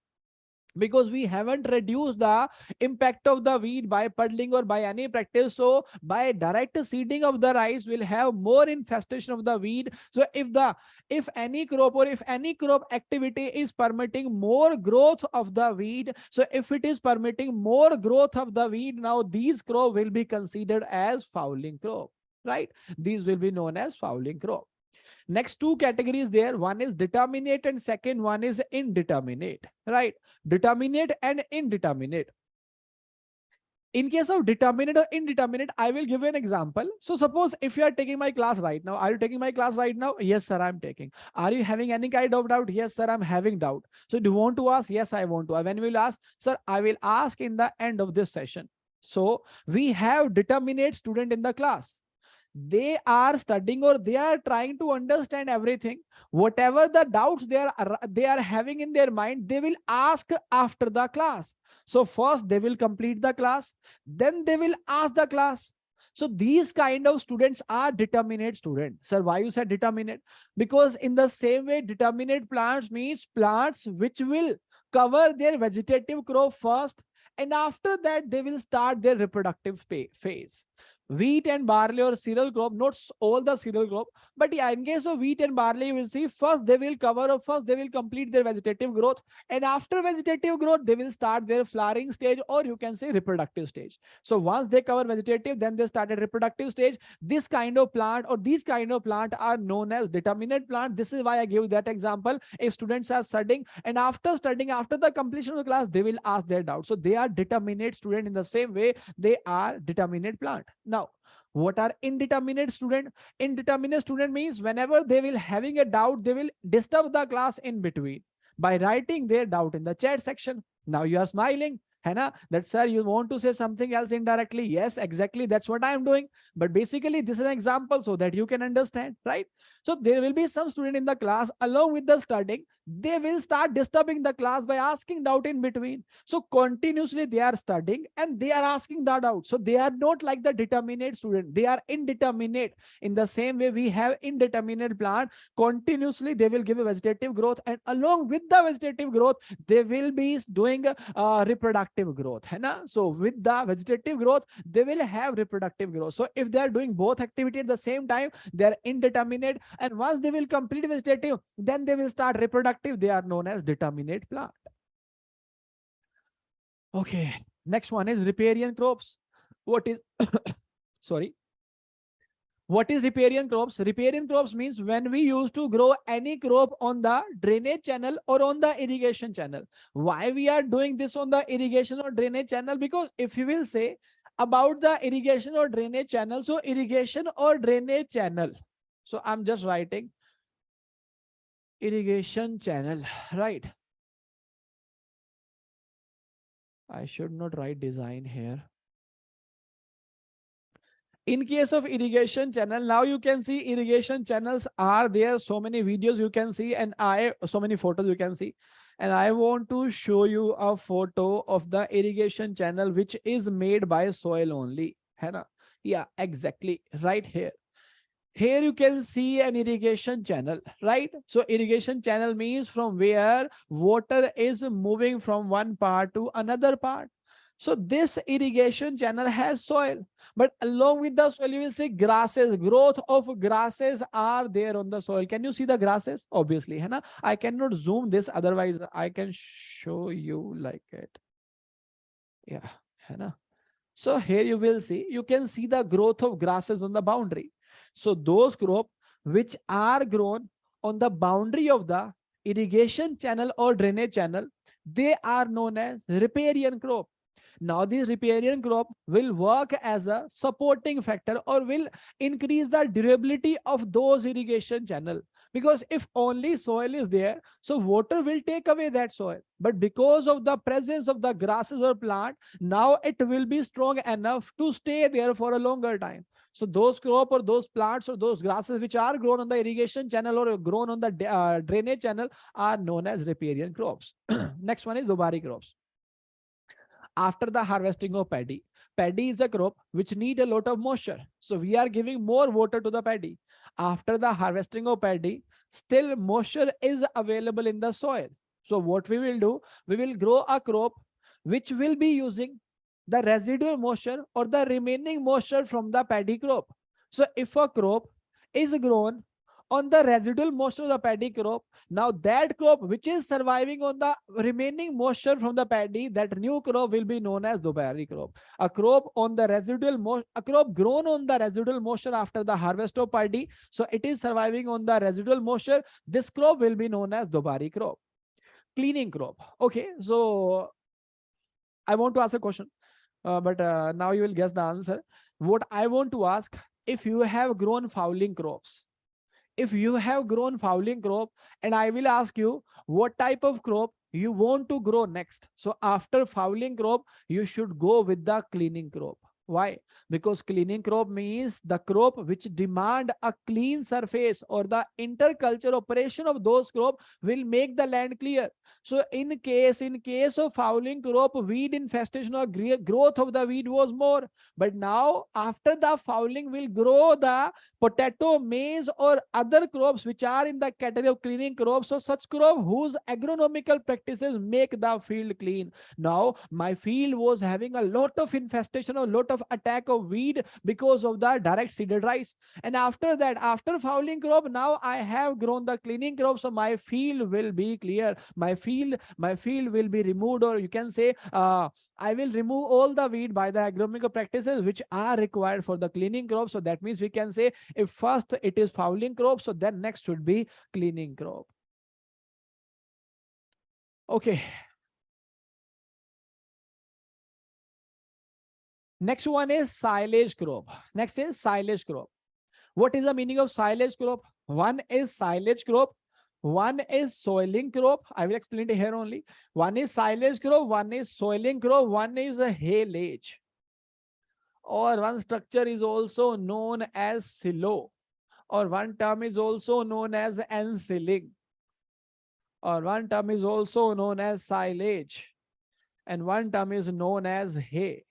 Because we haven't reduced the impact of the weed by puddling or by any practice. So by direct seeding of the rice, will have more infestation of the weed. So if any crop, or if any crop activity is permitting more growth of the weed, so if it is permitting more growth of the weed, now these crop will be considered as fouling crop, right? These will be known as fouling crop. Next two categories there, one is determinate and second one is indeterminate, right? Determinate and indeterminate. In case of determinate or indeterminate, I will give you an example. So suppose if you are taking my class right now, are you taking my class right now? Yes, sir, I'm taking. Are you having any kind of doubt? Yes, sir, I'm having doubt. So do you want to ask? Yes, I want to. When will ask? Sir, I will ask in the end of this session. So we have determinate student in the class. They are studying, or they are trying to understand everything. Whatever the doubts they are having in their mind, they will ask after the class. So first they will complete the class, then they will ask the class. So these kind of students are determinate students. Sir, why you said determinate? Because in the same way, determinate plants means plants which will cover their vegetative crop first, and after that they will start their reproductive phase. Wheat and barley or cereal crop, not all the cereal crop, but yeah, in case of wheat and barley, you will see first they will cover up, first they will complete their vegetative growth, and after vegetative growth, they will start their flowering stage, or you can say reproductive stage. So once they cover vegetative, then they started reproductive stage. This kind of plant, or these kind of plant are known as determinate plant. This is why I give that example. If students are studying, and after studying, after the completion of the class, they will ask their doubt. So they are determinate student. In the same way, they are determinate plant. Now, what are indeterminate student? Indeterminate student means whenever they will having a doubt, they will disturb the class in between by writing their doubt in the chat section. Now you are smiling, Hannah, that sir, you want to say something else indirectly. Yes, exactly, that's what I am doing. But basically this is an example so that you can understand, right? So there will be some student in the class, along with the studying, they will start disturbing the class by asking doubt in between. So continuously they are studying and they are asking the doubt. So they are not like the determinate student, they are indeterminate. In the same way, we have indeterminate plant. Continuously they will give a vegetative growth, and along with the vegetative growth, they will be doing reproductive growth, hai na? So with the vegetative growth, they will have reproductive growth. So if they are doing both activity at the same time, they are indeterminate, and once they will complete vegetative, then they will start reproductive. They are known as determinate plant. Okay, next one is riparian crops. What is sorry, what is riparian crops? Riparian crops means when we used to grow any crop on the drainage channel or on the irrigation channel. Why we are doing this on the irrigation or drainage channel? Because if you will say about the irrigation or drainage channel, so irrigation or drainage channel, so I'm just writing irrigation channel, right? I should not write design here. In case of irrigation channel, now you can see irrigation channels are there. So many videos you can see, and so many photos you can see. And I want to show you a photo of the irrigation channel, which is made by soil only. Hai na? Yeah, exactly. Right here. Here you can see an irrigation channel, right? So irrigation channel means from where water is moving from one part to another part. So this irrigation channel has soil, but along with the soil, you will see grasses. Growth of grasses are there on the soil. Can you see the grasses? Obviously, hai na? I cannot zoom this, otherwise I can show you like it. Yeah, hai na? So here you will see, you can see the growth of grasses on the boundary. So those crops which are grown on the boundary of the irrigation channel or drainage channel, they are known as riparian crop. Now this riparian crop will work as a supporting factor or will increase the durability of those irrigation channel. Because if only soil is there, so water will take away that soil. But because of the presence of the grasses or plant, now it will be strong enough to stay there for a longer time. So those crop or those plants or those grasses which are grown on the irrigation channel or grown on the drainage channel are known as riparian crops. Next one is dobari crops. After the harvesting of paddy, paddy is a crop which need a lot of moisture, so we are giving more water to the paddy. After the harvesting of paddy, still moisture is available in the soil, so what we will do, we will grow a crop which will be using the residual moisture or the remaining moisture from the paddy crop. So if a crop is grown on the residual moisture of the paddy crop, now that crop which is surviving on the remaining moisture from the paddy, that new crop will be known as dobari crop. A crop on the residual a crop grown on the residual moisture after the harvest of paddy, so it is surviving on the residual moisture, this crop will be known as dobari crop. Cleaning crop. Okay, so I want to ask a question, but now you will guess the answer. What I want to ask, if you have grown fowling crops, if you have grown fowling crop, and I will ask you what type of crop you want to grow next. So after fowling crop, you should go with the cleaning crop. Why? Because cleaning crop means the crop which demand a clean surface, or the interculture operation of those crop will make the land clear. So in case of fowling crop, weed infestation or growth of the weed was more. But now after the fowling will grow the potato, maize, or other crops which are in the category of cleaning crops, so such crop whose agronomical practices make the field clean. Now my field was having a lot of infestation or lot of attack of weed because of the direct seeded rice, and after that, after fowling crop, now I have grown the cleaning crop, so my field will be clear, my field will be removed, or you can say I will remove all the weed by the agronomical practices which are required for the cleaning crop. So that means we can say, if first it is fowling crop, so then next should be cleaning crop. Okay. Next one is silage crop. Next is silage crop. What is the meaning of silage crop? One is silage crop, one is soiling crop. I will explain it here only. One is silage crop, one is soiling crop, one is a haylage. Or one structure is also known as silo, or one term is also known as ensiling, or one term is also known as silage, and one term is known as hay.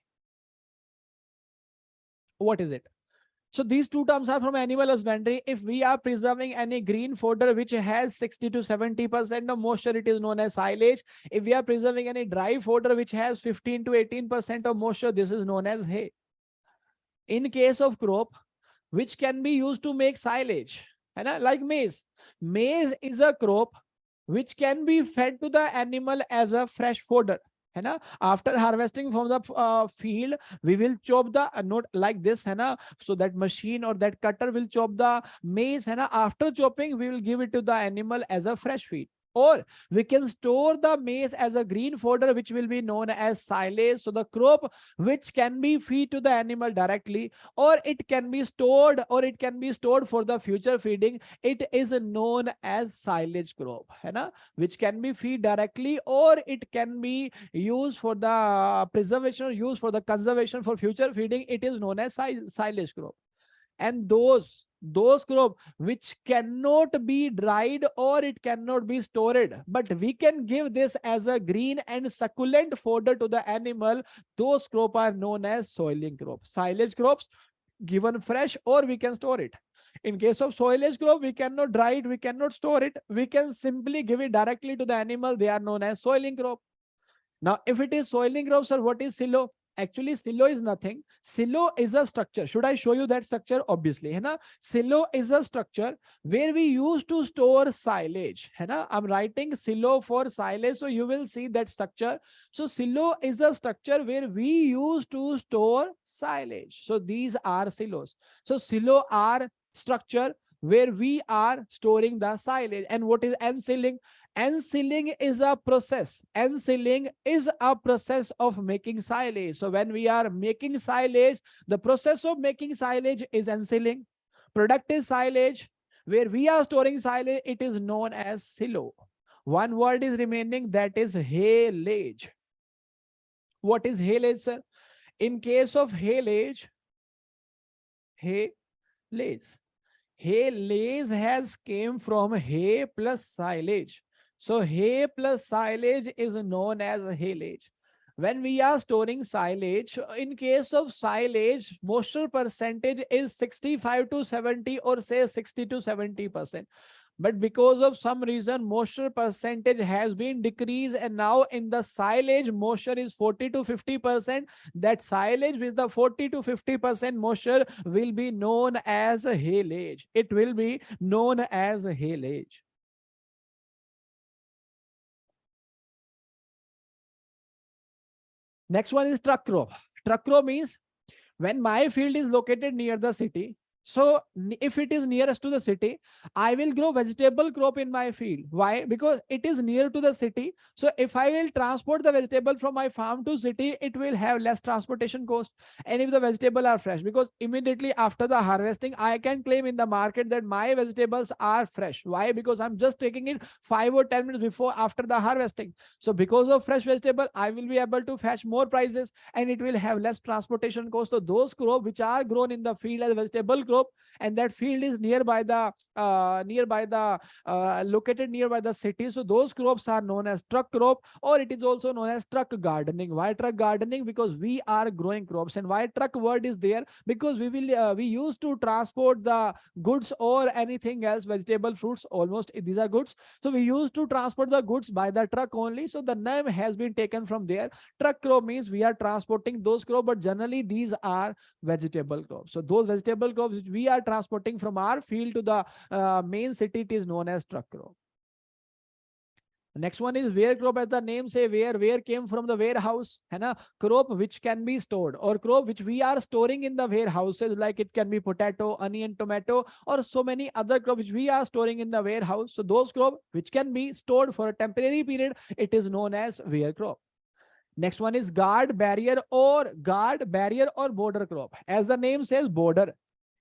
What is it? So these two terms are from animal husbandry. If we are preserving any green fodder which has 60 to 70% of moisture, it is known as silage. If we are preserving any dry fodder which has 15 to 18% of moisture, this is known as hay. In case of crop which can be used to make silage, like maize. Maize is a crop which can be fed to the animal as a fresh fodder. After harvesting from the field, we will chop the not like this, so that machine or that cutter will chop the maize. After chopping, we will give it to the animal as a fresh feed. Or we can store the maize as a green fodder which will be known as silage. So the crop which can be fed to the animal directly, or it can be stored, for the future feeding, it is known as silage crop, which can be fed directly, or it can be used for the preservation or used for the conservation for future feeding. It is known as silage crop. And those crop which cannot be dried or it cannot be stored, but we can give this as a green and succulent fodder to the animal, those crop are known as soiling crops. Silage crops given fresh, or we can store it. In case of soilage crop, we cannot dry it, we cannot store it, we can simply give it directly to the animal. They are known as soiling crop. Now if it is soiling crop, sir, what is silo? Actually silo is nothing. Silo is a structure. Should I show you that structure? Obviously, है ना? Silo is a structure where we used to store silage, है ना? I'm writing silo for silage, so you will see that structure. So silo is a structure where we used to store silage. So these are silos. So silo are structure where we are storing the silage. And what is ensilling? Ensilling is a process. Ensilling is a process of making silage. So when we are making silage, the process of making silage is ensilling. Product is silage. Where we are storing silage, it is known as silo. One word is remaining, that is haylage. What is haylage, sir? In case of haylage, haylage has came from hay plus silage. So hay plus silage is known as haylage. When we are storing silage, in case of silage, moisture percentage is 65 to 70 or say 60 to 70%. But because of some reason, moisture percentage has been decreased, and now in the silage, moisture is 40 to 50%. That silage with the 40 to 50% moisture will be known as a haylage. It will be known as a haylage. Next one is truck crop. Truck crop means when my field is located near the city. So if it is nearest to the city, I will grow vegetable crop in my field. Why? Because it is near to the city. So if I will transport the vegetable from my farm to city, it will have less transportation cost. And if the vegetable are fresh, because immediately after the harvesting, I can claim in the market that my vegetables are fresh. Why? Because I'm just taking it 5 or 10 minutes before after the harvesting. So because of fresh vegetable, I will be able to fetch more prices and it will have less transportation cost. So those crops which are grown in the field as vegetable crop, and that field is nearby the located nearby the city, so those crops are known as truck crop, or it is also known as truck gardening. Why truck gardening? Because we are growing crops. And why truck word is there? Because we used to transport the goods or anything else, vegetable, fruits, almost these are goods. So we used to transport the goods by the truck only, so the name has been taken from there. Truck crop means we are transporting those crops, but generally these are vegetable crops. So those vegetable crops which we are transporting from our field to the main city, it is known as truck crop. Next one is ware crop. As the name say, ware came from the warehouse, है ना? Crop which can be stored, or crop which we are storing in the warehouses, like it can be potato, onion, tomato, or so many other crops which we are storing in the warehouse. So those crop which can be stored for a temporary period, it is known as ware crop. Next one is guard, barrier, or border crop. As the name says, border.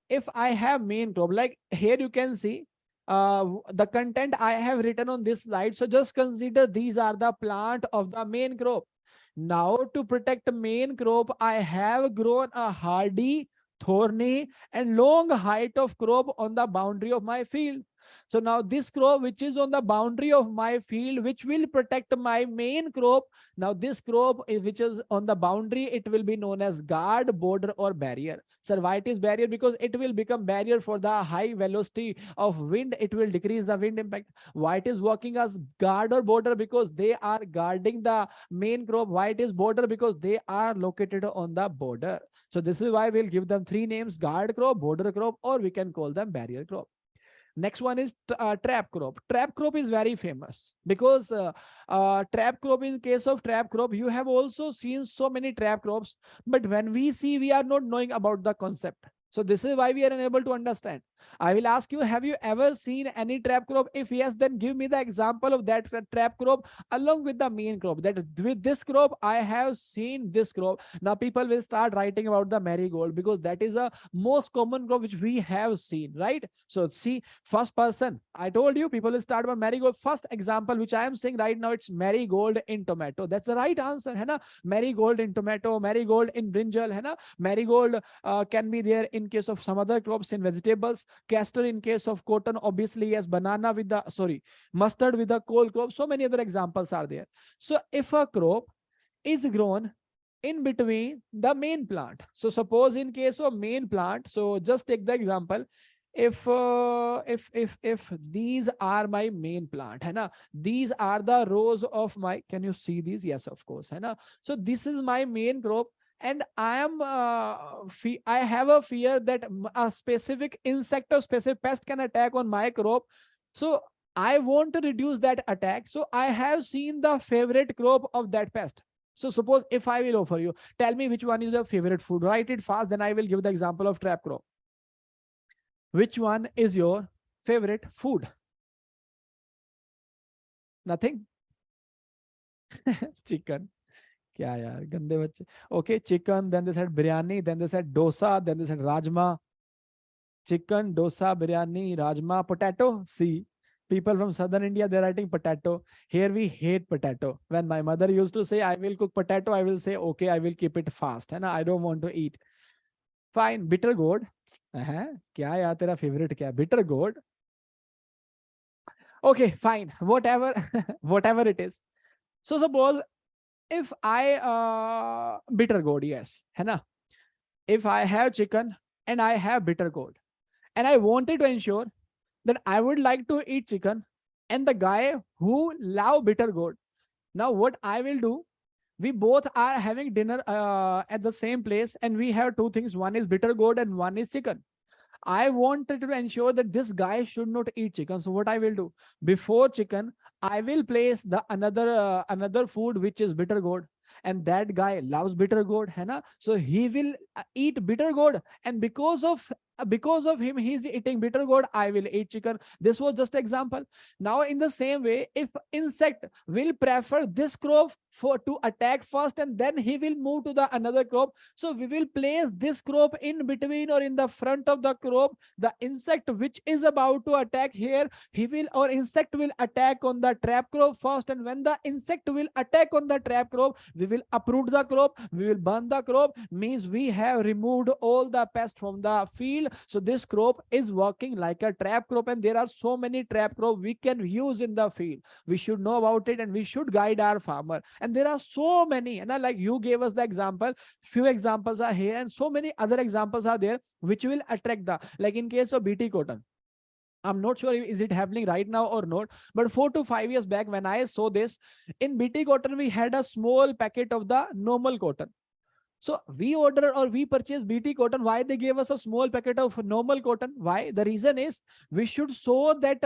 If I have main crop, like here you can see the content I have written on this slide. So just consider these are the plant of the main crop. Now to protect main crop, I have grown a hardy, thorny, and long height of crop on the boundary of my field. So now this crop which is on the boundary of my field, which will protect my main crop. Now this crop which is on the boundary, it will be known as guard, border, or barrier. Sir, why it is barrier? Because it will become barrier for the high velocity of wind. It will decrease the wind impact. Why it is working as guard or border? Because they are guarding the main crop. Why it is border? Because they are located on the border. So this is why we'll give them three names: guard crop, border crop, or we can call them barrier crop. Next one is trap crop. Trap crop is very famous because trap crop, in case of trap crop, you have also seen so many trap crops, but when we see, we are not knowing about the concept. So this is why we are unable to understand. I will ask you, have you ever seen any trap crop? If yes, then give me the example of that trap crop along with the main crop. That with this crop, I have seen this crop. Now people will start writing about the marigold, because that is a most common crop which we have seen, right? So see, first person, I told you people will start about marigold. First example which I am saying right now, it's marigold in tomato. That's the right answer, है ना? Marigold in tomato, marigold in brinjal, है ना? Marigold can be there in case of some other crops in vegetables. Castor in case of cotton, obviously, yes. Banana with the, sorry, mustard with the coal crop. So many other examples are there. So if a crop is grown in between the main plant, so suppose in case of main plant, so just take the example. If these are my main plant, है ना? These are the rows of my, can you see these? Yes, of course, है ना? So this is my main crop. and I am I have a fear that a specific insect or specific pest can attack on my crop. So I want to reduce that attack. So I have seen the favorite crop of that pest. So suppose if I will offer you, tell me which one is your favorite food. Write it fast, then I will give the example of trap crop. Which one is your favorite food? Nothing? Chicken. Kya yaar, gande bacche. Okay, chicken, then they said biryani, then they said dosa, then they said rajma. Chicken, dosa, biryani, rajma, potato. See, people from southern India, they're writing potato. Here we hate potato. When my mother used to say, I will cook potato, I will say, okay, I will keep it fast. And I don't want to eat. Fine, bitter gourd. Kya yaar, tera favorite kya? Bitter gourd. Okay, fine, whatever, whatever it is. So suppose if I bitter gourd, yes, है ना? If I have chicken and I have bitter gourd, and I wanted to ensure that I would like to eat chicken, and the guy who love bitter gourd, now what I will do, we both are having dinner at the same place, and we have two things. One is bitter gourd and one is chicken. I wanted to ensure that this guy should not eat chicken. So what I will do, before chicken, I will place the another food which is bitter gourd, and that guy loves bitter gourd, है ना? So he will eat bitter gourd, and because of him, he's eating bitter gourd, I will eat chicken. This was just example. Now in the same way, if insect will prefer this crop for to attack first, and then he will move to the another crop, so we will place this crop in between or in the front of the crop. The insect which is about to attack here, he will, or insect will attack on the trap crop first, and when the insect will attack on the trap crop, we will uproot the crop, we will burn the crop, means we have removed all the pest from the field. So this crop is working like a trap crop, and there are so many trap crop we can use in the field. We should know about it, and we should guide our farmer. And there are so many, and like you gave us the example, few examples are here, and so many other examples are there which will attract the, like in case of BT cotton, I'm not sure is it happening right now or not, but 4 to 5 years back when I saw this, in BT cotton we had a small packet of the normal cotton. So we order or we purchase BT cotton. Why they gave us a small packet of normal cotton? Why? The reason is we should sow that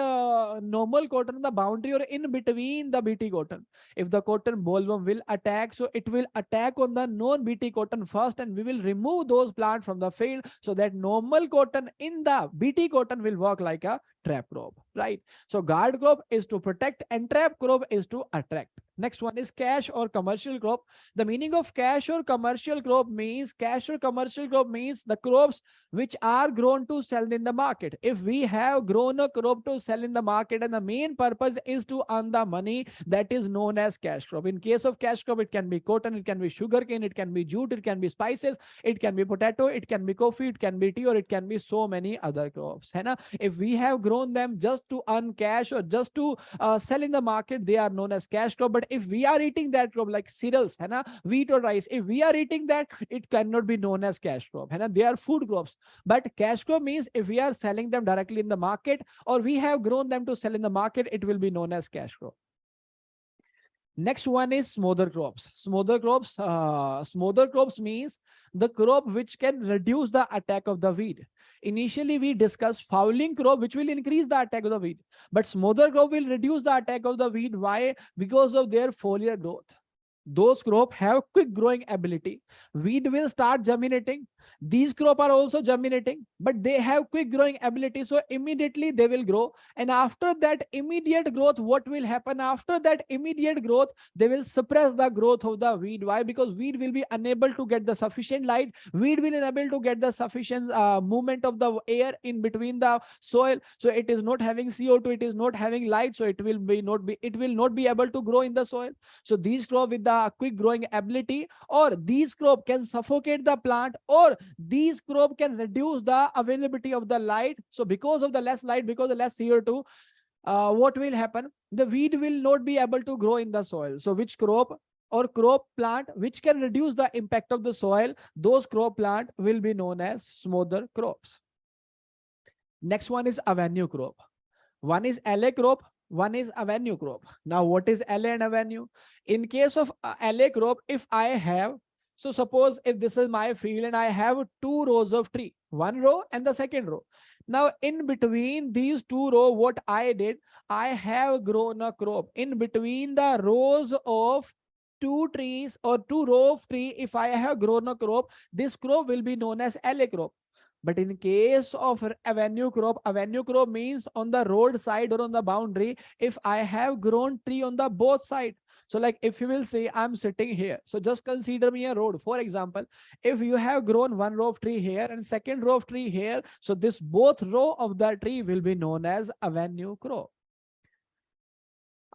normal cotton in the boundary or in between the BT cotton. If the cotton bollworm will attack, so it will attack on the non-BT cotton first, and we will remove those plants from the field, so that normal cotton in the BT cotton will work like a trap crop, right? So guard crop is to protect and trap crop is to attract. Next one is cash or commercial crop. The meaning of cash or commercial crop means the crops which are grown to sell in the market. If we have grown a crop to sell in the market and the main purpose is to earn the money, that is known as cash crop. In case of cash crop, it can be cotton, it can be sugarcane, it can be jute, it can be spices, it can be potato, it can be coffee, it can be tea, or it can be so many other crops. है ना? If we have grown them just to earn cash or just to sell in the market, they are known as cash crop. But if we are eating that crop like cereals, है ना, wheat or rice, if we are eating that, it cannot be known as cash crop, है ना? They are food crops. But cash crop means if we are selling them directly in the market or we have grown them to sell in the market, it will be known as cash crop. Next one is smother crops. Smother crops means the crop which can reduce the attack of the weed. Initially, we discussed fouling crop, which will increase the attack of the weed. But smother crop will reduce the attack of the weed. Why? Because of their foliar growth. Those crops have quick growing ability. Weed will start germinating. These crops are also germinating, but they have quick growing ability. So immediately they will grow. And after that immediate growth, what will happen? After that immediate growth, they will suppress the growth of the weed. Why? Because weed will be unable to get the sufficient light. Weed will be unable to get the sufficient movement of the air in between the soil. So it is not having CO2. It is not having light. So it will not be able to grow in the soil. So these crops with the quick growing ability, or these crop can suffocate the plant, or these crop can reduce the availability of the light. So because of the less light, because of the less CO2, what will happen? The weed will not be able to grow in the soil. So which crop or crop plant which can reduce the impact of the soil, those crop plant will be known as smother crops. Next one is avenue crop. One is LA crop, one is avenue crop. Now what is LA and avenue? In case of LA crop, if I have So suppose if this is my field and I have two rows of tree, one row and the second row. Now in between these two rows, what I did, I have grown a crop. In between the rows of two trees or two row of tree, if I have grown a crop, this crop will be known as alley crop. But in case of avenue crop means on the road side or on the boundary, if I have grown tree on the both side. So like if you will say I'm sitting here, so just consider me a road. For example, if you have grown one row of tree here and second row of tree here, so this both row of the tree will be known as avenue crop.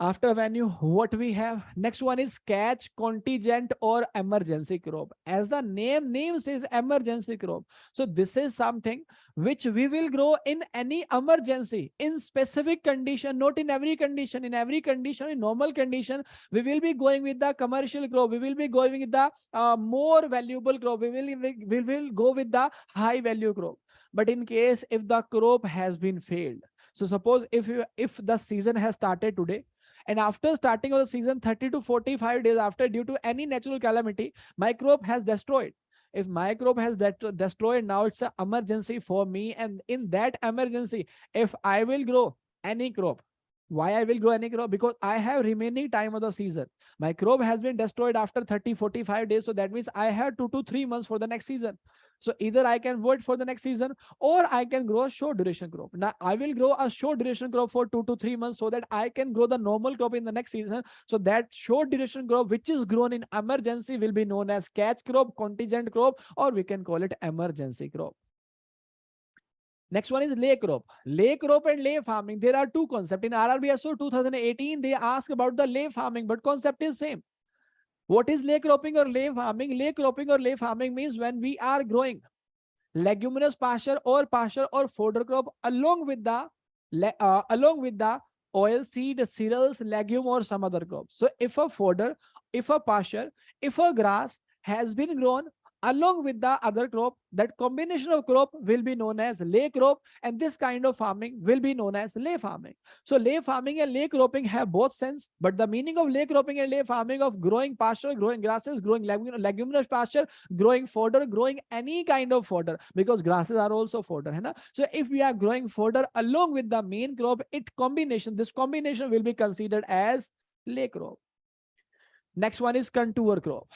After avenue, what we have next one is catch, contingent or emergency crop. As the name says, emergency crop. So this is something which we will grow in any emergency, in specific condition, not in every condition. In every condition, in normal condition, we will be going with the commercial crop. We will be going with the more valuable crop. We will go with the high value crop. But in case if the crop has been failed, so suppose if the season has started today, and after starting of the season 30 to 45 days after, due to any natural calamity, my crop has destroyed. If my crop has destroyed, now it's an emergency for me. And in that emergency, if I will grow any crop, why I will grow any crop? Because I have remaining time of the season. My crop has been destroyed after 30 45 days, so that means I have 2 to 3 months for the next season. So either I can wait for the next season or I can grow a short duration crop. Now I will grow a short duration crop for 2 to 3 months so that I can grow the normal crop in the next season. So that short duration crop which is grown in emergency will be known as catch crop, contingent crop, or we can call it emergency crop. Next one is lay crop. Lay crop and lay farming. There are two concepts. In RRBSO 2018, they ask about the lay farming, but concept is same. What is lay cropping or lay farming? Lay cropping or lay farming means when we are growing leguminous pasture or fodder crop along with the oil seed, cereals, legume or some other crop. So if a fodder, if a pasture, if a grass has been grown along with the other crop, that combination of crop will be known as lay crop, and this kind of farming will be known as lay farming. So lay farming and lay cropping have both sense, but the meaning of lay cropping and lay farming of growing pasture, growing grasses, growing leguminous pasture, growing fodder, growing any kind of fodder, because grasses are also fodder, है ना? So if we are growing fodder along with the main crop, this combination will be considered as lay crop. Next one is contour crop.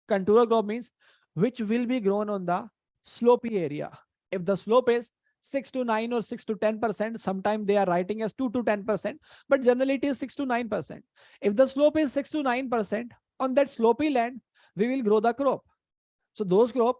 Contour crop means which will be grown on the slopey area. If the slope is 6 to 9 or 6 to 10%, sometimes they are writing as 2 to 10%, but generally it is 6 to 9%. If the slope is 6 to 9%, on that slopey land, we will grow the crop. So those crop,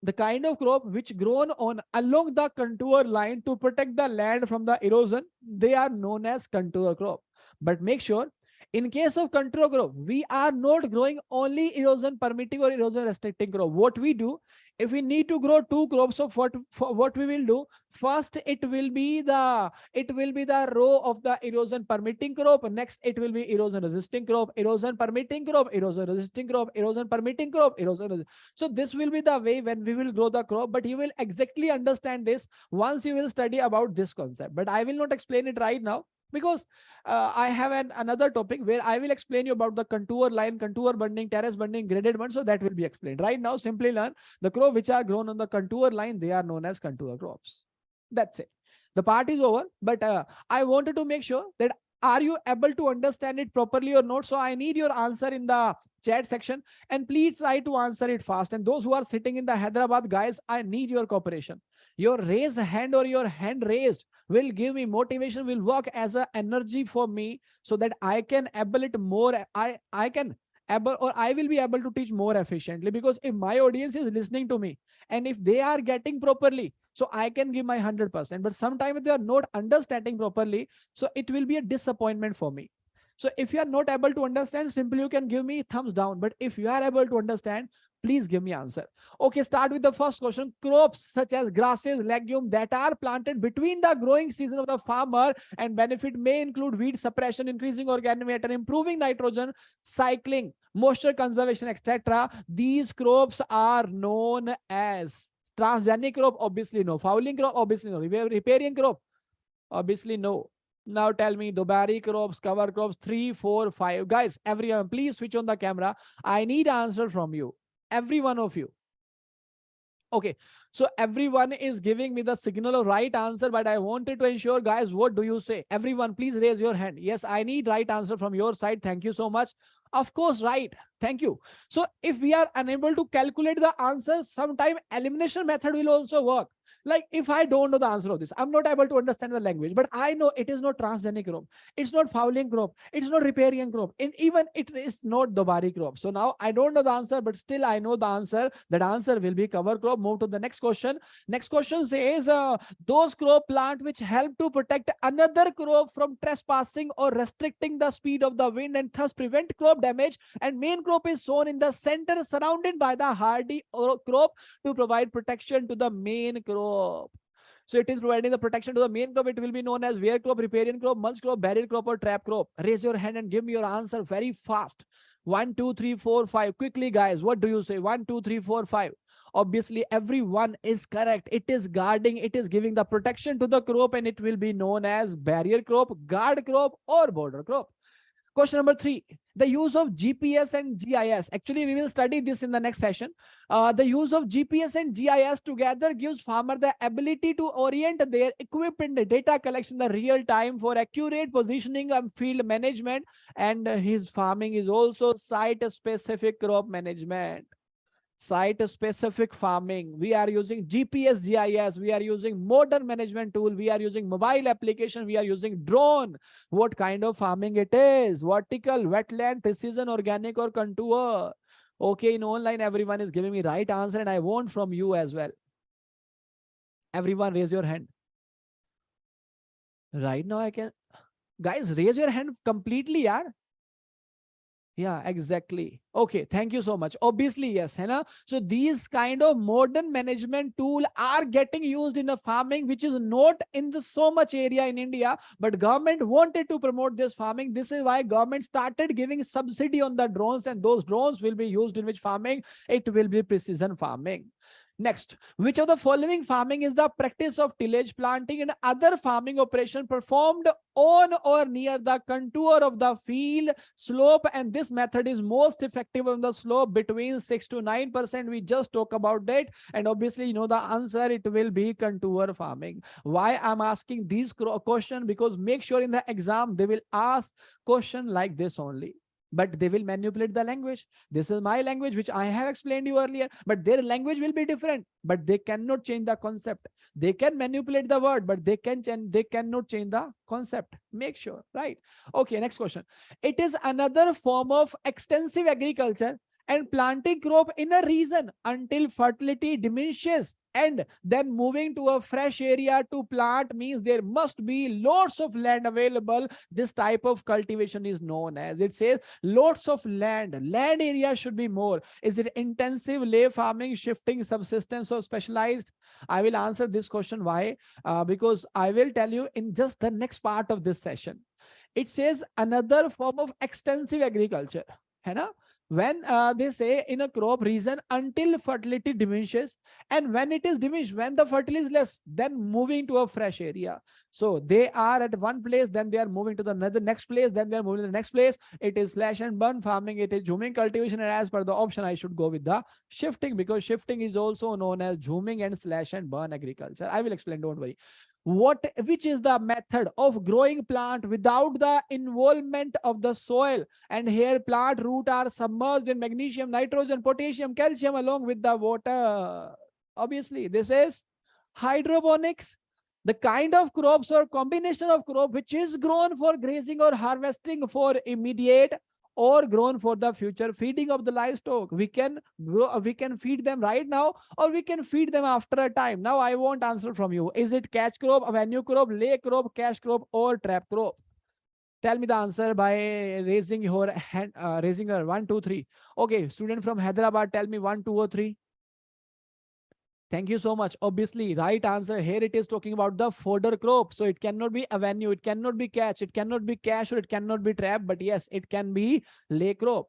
the kind of crop which grown on along the contour line to protect the land from the erosion, they are known as contour crop. But make sure, in case of contour crop, we are not growing only erosion permitting or erosion restricting crop. What we do, if we need to grow two crops, of what we will do, first it will be the row of the erosion permitting crop. Next it will be erosion resisting crop, erosion permitting crop, erosion resisting crop, erosion permitting crop, so this will be the way when we will grow the crop. But you will exactly understand this once you will study about this concept. But I will not explain it right now, because I have another topic where I will explain you about the contour line, contour bunding, terrace bunding, graded bund. So that will be explained. Right now, simply learn the crop which are grown on the contour line. They are known as contour crops. That's it. The part is over, but I wanted to make sure that are you able to understand it properly or not? So I need your answer in the chat section, and please try to answer it fast. And those who are sitting in the Hyderabad, guys, I need your cooperation. Your raised hand or your hand raised will give me motivation, will work as an energy for me, so that I can able it more. I can able, or I will be able to teach more efficiently, because if my audience is listening to me and if they are getting properly, so I can give my 100%. But sometimes they are not understanding properly, so it will be a disappointment for me. So if you are not able to understand, simply you can give me thumbs down. But if you are able to understand, please give me answer. Okay, start with the first question. Crops such as grasses, legume that are planted between the growing season of the farmer and benefit may include weed suppression, increasing organic matter, improving nitrogen cycling, moisture conservation, etc. These crops are known as transgenic crop, obviously no. Fouling crop, obviously no. Riparian crop, obviously no. Now tell me the berry crops, cover crops, 3, 4, 5. Guys, everyone, please switch on the camera. I need answer from you. Every one of you. Okay, so everyone is giving me the signal of right answer, but I wanted to ensure, guys, what do you say? Everyone, please raise your hand. Yes, I need right answer from your side. Thank you so much. Of course, right. Thank you. So if we are unable to calculate the answer, sometime elimination method will also work. Like if I don't know the answer of this, I'm not able to understand the language, but I know it is not transgenic crop, it's not fouling crop, it's not riparian crop, and even it is not dobari crop. So now I don't know the answer, but still I know the answer. That answer will be cover crop. Move to the next question. Next question says those crop plant which help to protect another crop from trespassing or restricting the speed of the wind and thus prevent crop damage, and main crop is sown in the center surrounded by the hardy crop to provide protection to the main crop. So it is providing the protection to the main crop. It will be known as wear crop, riparian crop, mulch crop, barrier crop, or trap crop. Raise your hand and give me your answer very fast. 1, 2, 3, 4, 5. Quickly, guys. What do you say? 1, 2, 3, 4, 5. Obviously, everyone is correct. It is guarding, it is giving the protection to the crop, and it will be known as barrier crop, guard crop, or border crop. Question number 3, the use of GPS and GIS. Actually, we will study this in the next session. The use of GPS and GIS together gives farmer the ability to orient their equipment, data collection, the real time for accurate positioning and field management. And his farming is also site specific crop management. Site specific farming. We are using GPS, GIS. We are using modern management tool. We are using mobile application. We are using drone. What kind of farming it is? Vertical, wetland, precision, organic, or contour? Okay, in online, everyone is giving me right answer, and I want from you as well. Everyone raise your hand. Right now I can. Guys, raise your hand completely, yaar. Yeah, exactly. Okay, thank you so much. Obviously, yes, है ना? So these kind of modern management tool are getting used in a farming which is not in the so much area in India, but government wanted to promote this farming. This is why government started giving subsidy on the drones, and those drones will be used in which farming? It will be precision farming. Next, which of the following farming is the practice of tillage, planting, and other farming operation performed on or near the contour of the field slope? And this method is most effective on the slope between 6 to 9%. We just talk about that, and obviously you know the answer. It will be contour farming. Why I'm asking these question? Because make sure in the exam they will ask question like this only, but they will manipulate the language. This is my language, which I have explained you earlier, but their language will be different, but they cannot change the concept. They can manipulate the word, but they cannot change the concept. Make sure, right? Okay, next question. It is another form of extensive agriculture and planting crop in a region until fertility diminishes, and then moving to a fresh area to plant means there must be lots of land available. This type of cultivation is known as, it says lots of land area should be more. Is it intensive, lay farming, shifting, subsistence, or specialized? I will answer this question. Why? Because I will tell you in just the next part of this session. It says another form of extensive agriculture, है ना? When they say in a crop region until fertility diminishes, and when it is diminished, when the fertility is less, then moving to a fresh area. So they are at one place, then they are moving to the next place, then they are moving to the next place. It is slash and burn farming, it is zooming cultivation, and as per the option I should go with the shifting, because shifting is also known as zooming and slash and burn agriculture. I will explain, don't worry. Which is the method of growing plant without the involvement of the soil? And here plant root are submerged in magnesium, nitrogen, potassium, calcium along with the water. Obviously this is hydroponics. The kind of crops or combination of crop which is grown for grazing or harvesting for immediate, or grown for the future feeding of the livestock. We can grow, we can feed them right now, or we can feed them after a time. Now I want answer from you. Is it catch crop, avenue crop, lay crop, cash crop, or trap crop? Tell me the answer by raising your hand, raising your 1, 2, 3. Okay, student from Hyderabad, tell me 1, 2, or 3. Thank you so much. Obviously, right answer here. It is talking about the fodder crop. So it cannot be avenue, it cannot be catch, it cannot be cash, or it cannot be trap. But yes, it can be lay crop.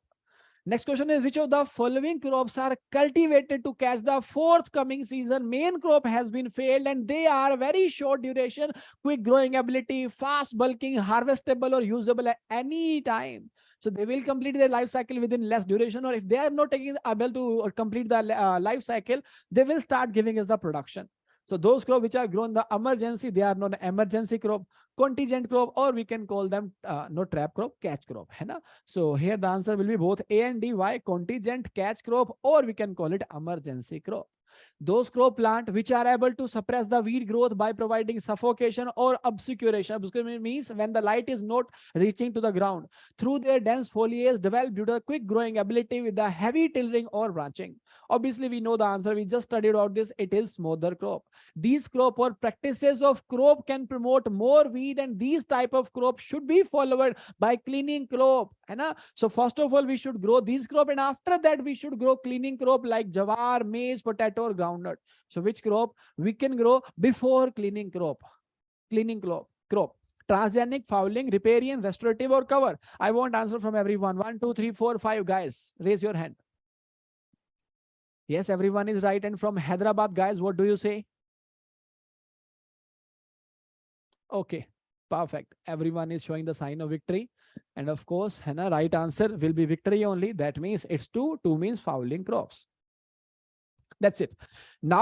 Next question is, which of the following crops are cultivated to catch the forthcoming season? Main crop has been failed and they are very short duration, quick growing ability, fast bulking, harvestable or usable at any time. So they will complete their life cycle within less duration, or if they are not taking able to complete the life cycle, they will start giving us the production. So those crops which are grown the emergency, they are not emergency crop, contingent crop, or we can call them no trap crop, catch crop. है ना? So here the answer will be both A and D. Why? Contingent, catch crop, or we can call it emergency crop. Those crop plant which are able to suppress the weed growth by providing suffocation or obscuration. Obscuration means when the light is not reaching to the ground. Through their dense foliage develop due to quick growing ability with the heavy tillering or branching. Obviously, we know the answer. We just studied about this. It is smoother crop. These crop or practices of crop can promote more weed, and these type of crop should be followed by cleaning crop. So first of all, we should grow these crop, and after that we should grow cleaning crop like jawar, maize, potato, or groundnut. So which crop we can grow before cleaning crop? Cleaning crop. Transgenic, fouling, riparian, restorative, or cover? I want answer from everyone. 1, 2, 3, 4, 5 guys. Raise your hand. Yes, everyone is right. And from Hyderabad, guys, what do you say? Okay, perfect. Everyone is showing the sign of victory. And of course, right answer will be victory only. That means it's 2. 2 means fouling crops. That's it. Now